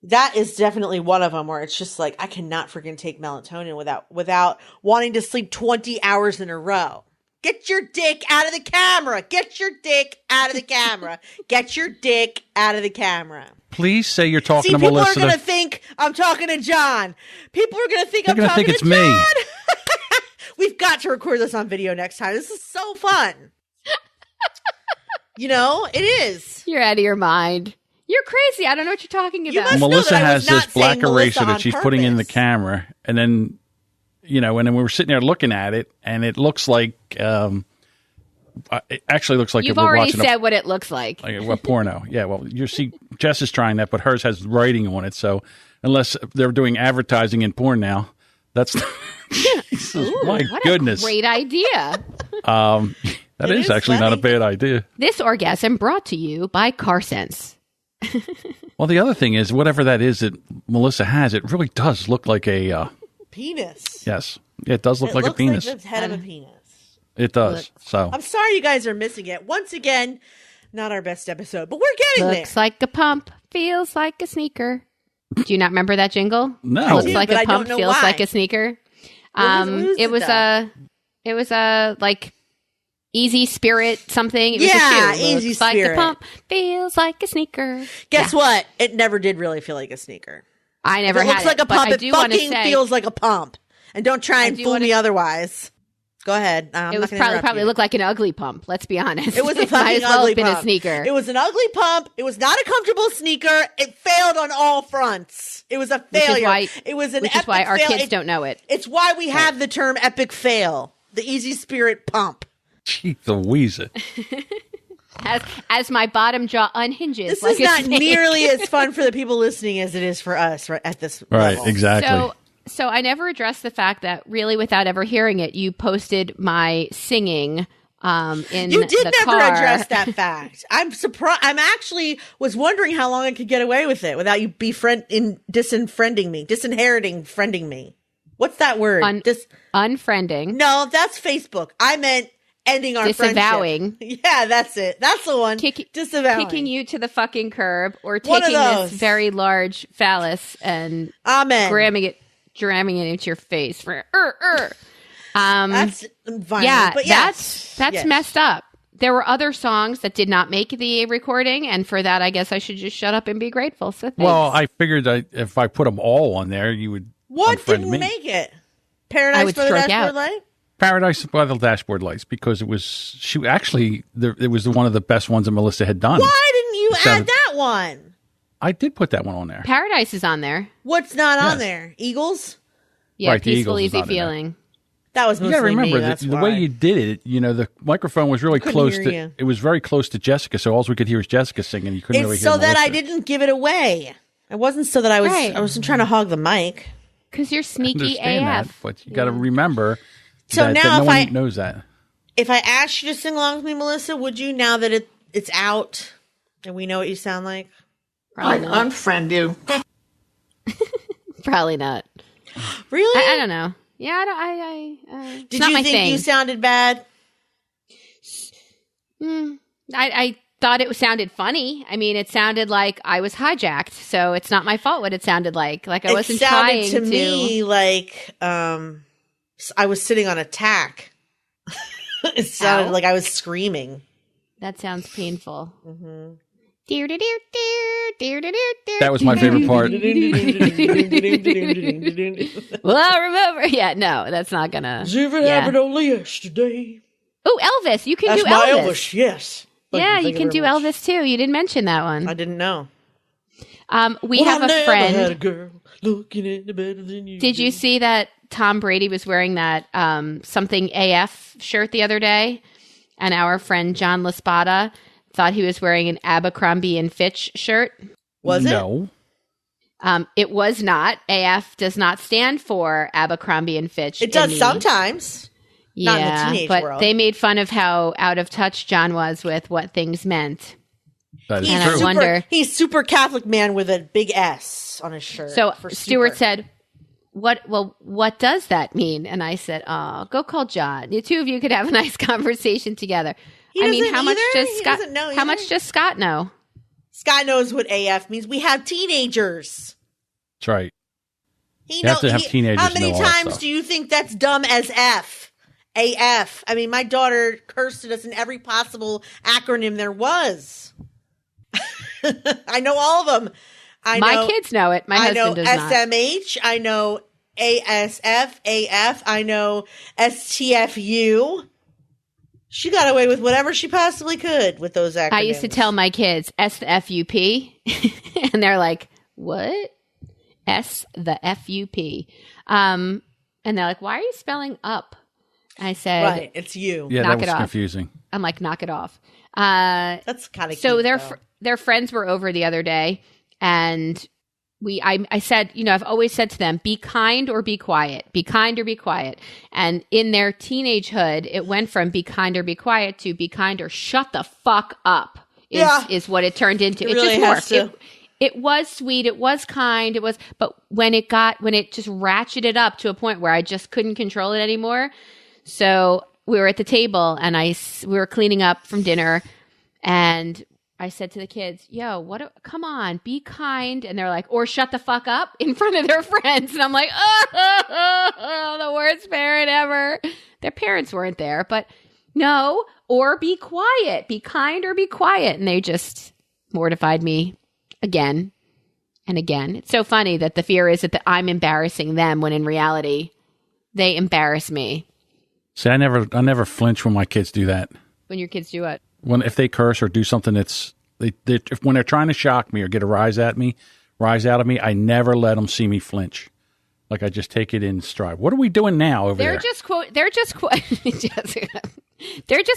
that is definitely one of them where it's just like I cannot freaking take melatonin without wanting to sleep 20 hours in a row. Get your dick out of the camera. Get your dick out of the camera. Get your dick out of the camera. Please say you're talking See, to people Melissa. are going to think I'm talking to John. People are going to think They're I'm gonna talking think to it's me. John. We've got to record this on video next time. This is so fun. You know, it is. You're out of your mind. You're crazy. I don't know what you're talking You about. must know Melissa that I has was not this black saying Melissa eraser that on she's putting in the purpose. camera, and then and then we were sitting there looking at it, and it looks like it actually looks like You've we're already watching said what it looks like. a porno. Yeah, well, you see, Jess is trying that, but hers has writing on it. So unless they're doing advertising in porn now, that's Jesus, Ooh, my what goodness. a great idea. That It is is actually not a funny. bad idea. This orgasm brought to you by CarSense. Well, the other thing is, whatever that is that Melissa has, it really does look like a Penis. yes. It does look It like a looks penis. like the head of a penis. It does. So I'm sorry you guys are missing it. Once again, not our best episode, but we're getting Looks there. like a pump, feels like a sneaker. Do you not remember that jingle? No. Looks I do, like but a I don't pump, know feels why. like a sneaker. Who's It was a like Easy Spirit something. It was Yeah, a shoe. Easy Looks like Spirit. a pump, feels like a sneaker. Guess Yeah. what? It never did really feel like a sneaker. I never If it had looks like a but pump. I It do want to fucking say feels like a pump. And don't try I and do fool wanna- me otherwise. Go ahead. I'm it not was gonna interrupt probably you. looked like an ugly pump. Let's be honest. It was a Might fucking as well ugly have been pump. a sneaker. It was an ugly pump. It was not a comfortable sneaker. It failed on all fronts. It was a failure. It was an which epic is why our fail. kids don't know it. It's why we have the term epic fail. The Easy Spirit pump. Gee, Louise. As my bottom jaw unhinges. This like is a not snake. nearly as fun for the people listening as it is for us right at this Right, level. exactly. So I never addressed the fact that really, without ever hearing it, you posted my singing in You did the never car. address that fact. I'm surprised. I'm actually was wondering how long I could get away with it without you disinheriting friending me. What's that word? Unfriending. No, that's Facebook. I meant ending our disavowing. friendship. Yeah, that's it. That's the one. Disavowing. Kicking you to the fucking curb or taking this very large phallus and jamming it into your face. That's violent. Yeah, but that's messed up. There were other songs that did not make the recording, and for that, I guess I should just shut up and be grateful. So thanks. Well, I figured that if I put them all on there, you would didn't make it? Paradise by the Dashboard Light? Paradise by the Dashboard Lights, because it was it was one of the best ones that Melissa had done. Why didn't you add that one? I did put that one on there. Paradise is on there. What's not on there? Eagles? Yeah, right, Peaceful Easy Feeling. That was mostly you got to remember me, the way you did it. The microphone was really close to. It was very close to Jessica, so all we could hear was Jessica singing. You couldn't really hear so that Melissa. I didn't give it away. It wasn't so that I was. Right. I wasn't trying to hog the mic. Because you're sneaky AF. That, but you got to remember. So that now, no one knows that. If I asked you to sing along with me, Melissa, would you? Now that it's out and we know what you sound like, I'd unfriend you. Probably not. Really? I don't know. Yeah, did you think you sounded bad? I thought it sounded funny. I mean, it sounded like I was hijacked, so it's not my fault what it sounded like. Like I wasn't trying to. It sounded to me like I was sitting on a tack. It sounded like I was screaming. That sounds painful. Mm-hmm. That was my favorite part. Well, I remember. Yeah, no, that's not gonna. It happened only yesterday. Oh, Elvis! You can that's do my Elvis. Yes. Yeah, you can do Elvis too. You didn't mention that one. I didn't know. We have a friend. Had a girl looking at the better than you. Did you see that Tom Brady was wearing that something AF shirt the other day? And our friend John LaSpada thought he was wearing an Abercrombie and Fitch shirt. Was it? No. It was not. AF does not stand for Abercrombie and Fitch. It does sometimes. Yeah, not in the teenage but world. They made fun of how out of touch John was with what things meant. That is and true. I wonder. He's super Catholic man with a big S on his shirt. So Stuart said, what does that mean? And I said, oh, go call John. The two of you could have a nice conversation together. How much does Scott know? Scott knows what AF means. We have teenagers. That's right. You have to have teenagers. How many know all that times stuff. do you think that's dumb as F? AF. I mean, my daughter cursed at us in every possible acronym there was. I know all of them. My kids know it. My husband does not. SMH. I know ASF, AF. I know STFU. She got away with whatever she possibly could with those acronyms. I used to tell my kids SFUP, and they're like, "What? S the FUP?" And they're like, "Why are you spelling up?" I said, "Right, it's you." Yeah, knock that it was off. Confusing. I'm like, "Knock it off." That's kind of so. Cute, their friends were over the other day, and I said, I've always said to them, be kind or be quiet. Be kind or be quiet. And in their teenagehood, it went from be kind or be quiet to be kind or shut the fuck up is what it turned into. It really just morphed. It was sweet. It was kind. But when it just ratcheted up to a point where I just couldn't control it anymore. So we were at the table and we were cleaning up from dinner, and I said to the kids, come on, be kind. And they're like, or shut the fuck up in front of their friends. And I'm like, oh, the worst parent ever. Their parents weren't there, but no, or be quiet, be kind or be quiet. And they just mortified me again and again. It's so funny that the fear is that I'm embarrassing them when in reality, they embarrass me. See, I never flinch when my kids do that. When your kids do what? If they curse or do something that's when they're trying to shock me or get a rise out of me, I never let them see me flinch. Like I just take it in stride. What are we doing now over there? They're just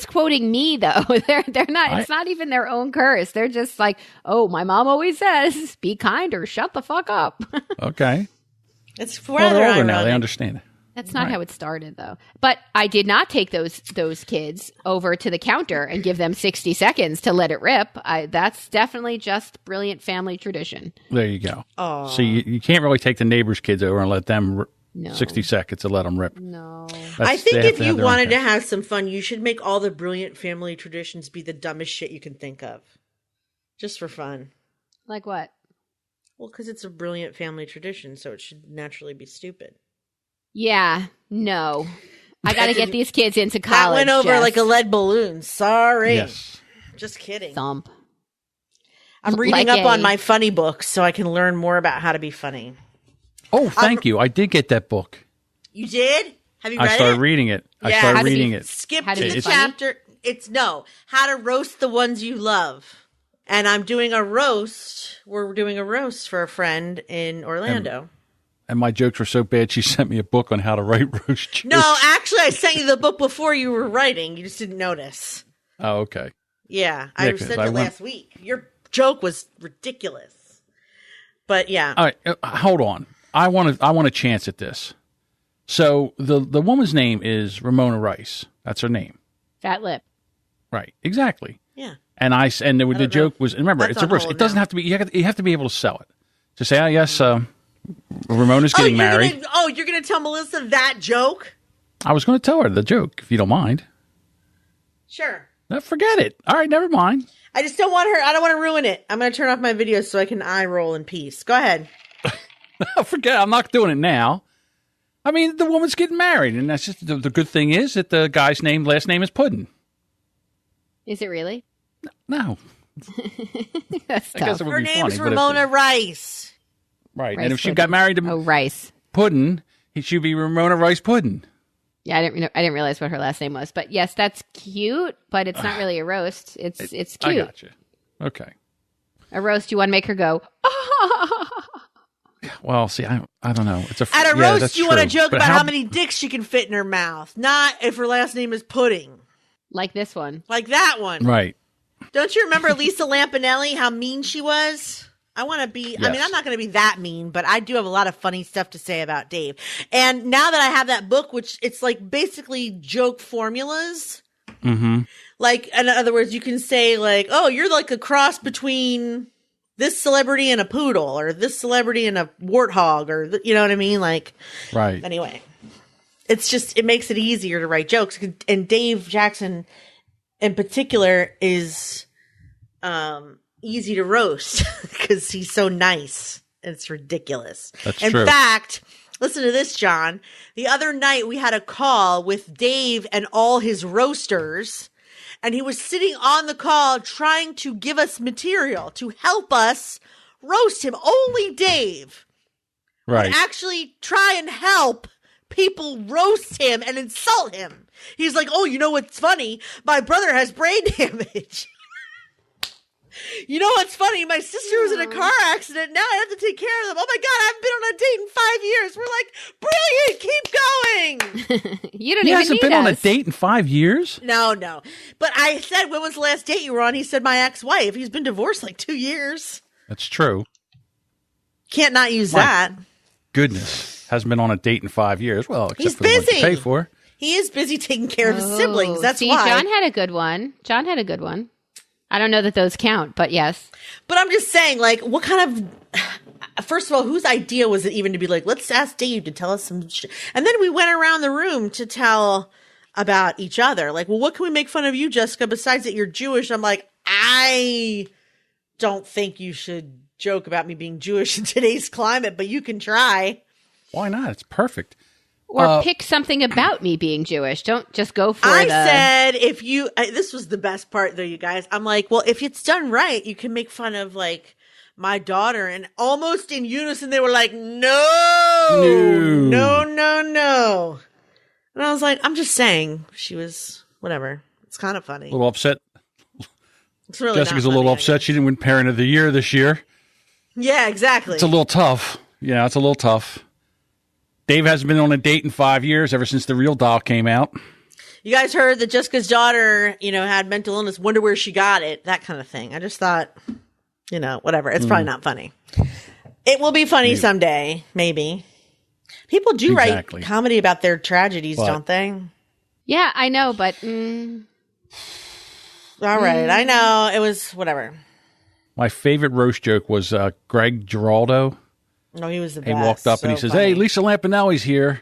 quoting me though. They're not. It's not even their own curse. They're just like, oh, my mom always says, "Be kind or shut the fuck up." Okay. It's rather they're older ironic. now. They understand it. That's not how it started, though. But I did not take those kids over to the counter and give them 60 seconds to let it rip. That's definitely just brilliant family tradition. There you go. Aww. So you can't really take the neighbor's kids over and let them No. 60 seconds to let them rip. No. I think if you wanted to have some fun, you should make all the brilliant family traditions be the dumbest shit you can think of. Just for fun. Like what? Well, because it's a brilliant family tradition, so it should naturally be stupid. Yeah. No. I got to get these kids into college. That went over Jess. like a lead balloon. Sorry. Yes. Just kidding. Thump. I'm reading Like up on my funny books so I can learn more about how to be funny. Oh, thank you. I did get that book. You did? Have you read it? I started reading it. Yeah. I started reading it. Skip How to to the be funny? chapter. It's how to roast the ones you love. And I'm doing a roast. We're doing a roast for a friend in Orlando. And my jokes were so bad, she sent me a book on how to write roast jokes. No, actually, I sent you the book before you were writing. You just didn't notice. Oh, okay. Yeah, I 'cause sent I it last week. Your joke was ridiculous. But yeah. All right, hold on. I want a chance at this. So the woman's name is Ramona Rice. That's her name. Fat lip. Right. Exactly. Yeah. And the joke was, remember, That's it's a on risk. hold It doesn't now. have to be, you have to be able to sell it. To say, yes, Ramona's getting married. You're going to tell Melissa that joke? I was going to tell her the joke, if you don't mind. Sure. No, forget it. All right, never mind. I just don't want her. I don't want to ruin it. I'm going to turn off my videos so I can eye roll in peace. Go ahead. Forget it. I'm not doing it now. I mean, the woman's getting married, and that's just the good thing is that the guy's last name is Puddin'. Is it really? No. That's I guess tough. it would Her be name's funny. Ramona Rice. Right. Rice And if she pudding. got married to Rice. Puddin', he should be Ramona Rice Puddin'. Yeah, I didn't realize what her last name was, but yes, that's cute. But it's not really a roast. It's cute. I got you. Okay. A roast. You want to make her go. Well, see, I don't know. It's At a roast, that's you want to true. joke But about how many dicks she can fit in her mouth, not if her last name is Pudding. Like this one. Like that one. Right. Don't you remember Lisa Lampanelli, how mean she was? I want to be, I mean, Yes. I'm not going to be that mean, but I do have a lot of funny stuff to say about Dave. And now that I have that book, which it's like basically joke formulas. Mm-hmm. Like, in other words, you can say like, oh, you're like a cross between this celebrity and a poodle, or this celebrity and a warthog, or you know what I mean? Like, Right. anyway, it's just, it makes it easier to write jokes. And Dave Jackson in particular is easy to roast because he's so nice. It's ridiculous. That's in true. fact, listen to this, John. The other night we had a call with Dave and all his roasters, and he was sitting on the call trying to give us material to help us roast him. Only Dave Right. would actually try and help people roast him and insult him. He's like, oh, you know what's funny? My brother has brain damage. You know what's funny? My sister was in a car accident. Now I have to take care of them. Oh my God, I haven't been on a date in 5 years. We're like, brilliant. Keep going. You don't He even hasn't need been on a us. date in 5 years? No. But I said, when was the last date you were on? He said, my ex-wife. He's been divorced like 2 years. That's true. Can't not use My that. Goodness. Hasn't been on a date in 5 years. Well, except He's for the ones you busy. pay for. He is busy taking care of his siblings. That's See, why. John had a good one. I don't know that those count, but yes. But I'm just saying, like, what kind of, first of all, whose idea was it even to be like, let's ask Dave to tell us some shit? And then we went around the room to tell about each other. Like, well, what can we make fun of you, Jessica, besides that you're Jewish? I'm like, I don't think you should joke about me being Jewish in today's climate, but you can try. Why not? It's perfect. Or pick something about me being Jewish. Don't just go for I the... said, if you, this was the best part though, you guys. I'm like, well, if it's done right, you can make fun of like my daughter. And almost in unison, they were like, no. And I was like, I'm just saying, she was, whatever. It's kind of funny. A little upset. It's really Jessica's not a little funny, I upset. guess. She didn't win Parent of the Year this year. Yeah, exactly. It's a little tough. Yeah, it's a little tough. Dave hasn't been on a date in 5 years, ever since The Real Doll came out. You guys heard that Jessica's daughter, had mental illness. Wonder where she got it. That kind of thing. I just thought, whatever. It's probably not funny. It will be funny someday, maybe. People do Exactly. write comedy about their tragedies, But- don't they? Yeah, I know, but All right. I know. It was whatever. My favorite roast joke was Greg Giraldo. No, he was the He best. walked up So and he says, funny. "Hey, Lisa Lampanelli's here.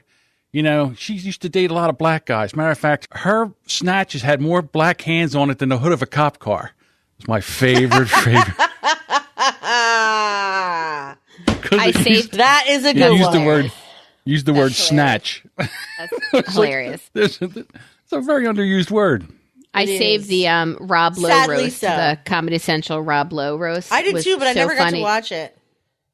You know, she used to date a lot of black guys. Matter of fact, her snatches had more black hands on it than the hood of a cop car." It's my favorite. I saved that is a good one. Use the word snatch. That's hilarious. It's a very underused word. I saved the Rob Lowe Sadly roast, so. the Comedy Central Rob Lowe roast. I did too, but I never got to funny. watch it.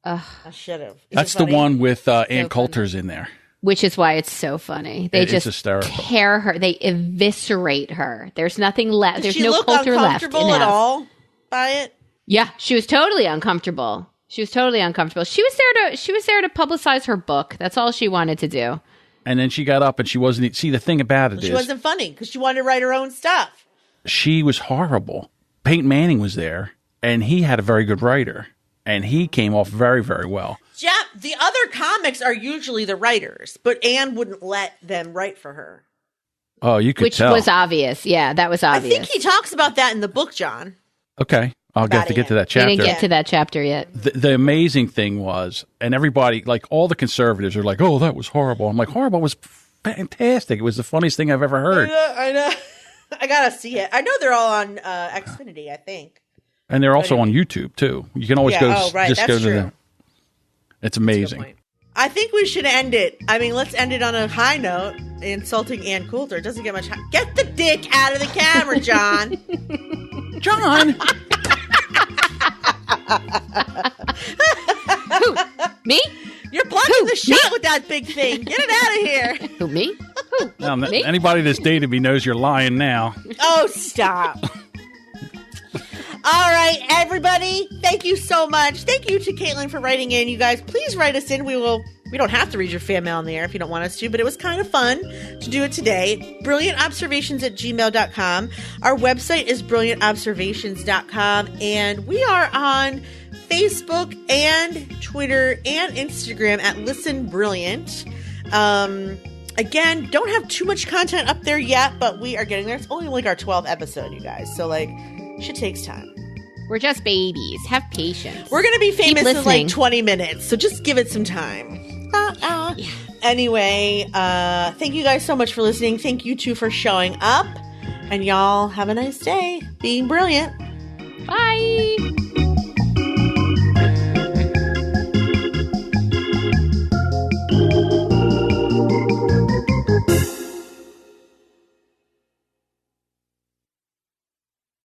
Ugh. I should have. That's the one with Ann Coulter's in there. Which is why it's so funny. They just hysterical. tear her. They eviscerate her. There's nothing left. Did There's she no look Coulter left in uncomfortable the at house. all by it? Yeah, she was totally uncomfortable. She was totally uncomfortable. She was there to publicize her book. That's all she wanted to do. And then she got up and she wasn't. See, the thing about it is, She wasn't funny because she wanted to write her own stuff. she was horrible. Peyton Manning was there, and he had a very good writer, and he came off very, very well. Jeff, the other comics are usually the writers, but Anne wouldn't let them write for her. Oh, you could Which tell. was obvious. Yeah, that was obvious. I think he talks about that in the book, John. Okay, I'll have to get to that We chapter. didn't get to that chapter yet. The amazing thing was, and everybody, like all the conservatives are like, "Oh, that was horrible." I'm like, "Horrible was fantastic. It was the funniest thing I've ever heard." I know. I gotta see it. I know they're all on Xfinity, I think. And they're also on YouTube too. You can always Yeah, go. right, Just that's go to true. them. It's amazing. I think we should end it. I mean, let's end it on a high note, insulting Ann Coulter. It doesn't get much. Get the dick out of the camera, John. John. Who? Me? You're blocking the shot with that big thing. Get it out of here. Who? Me? Who? Now, Me? anybody that's dated me knows you're lying now. Oh, stop. All right, everybody. Thank you so much. Thank you to Caitlin for writing in. You guys, please write us in. We don't have to read your fan mail in the air if you don't want us to, but it was kind of fun to do it today. Brilliantobservations@gmail.com. Our website is brilliantobservations.com, and we are on Facebook and Twitter and Instagram at Listen Brilliant. Again, don't have too much content up there yet, but we are getting there. It's only like our 12th episode, you guys. So, shit takes time. We're just babies. Have patience. We're going to be famous in listening. 20 minutes, so just give it some time. Yeah. Anyway, thank you guys so much for listening. Thank you two for showing up. And y'all have a nice day. Being brilliant. Bye.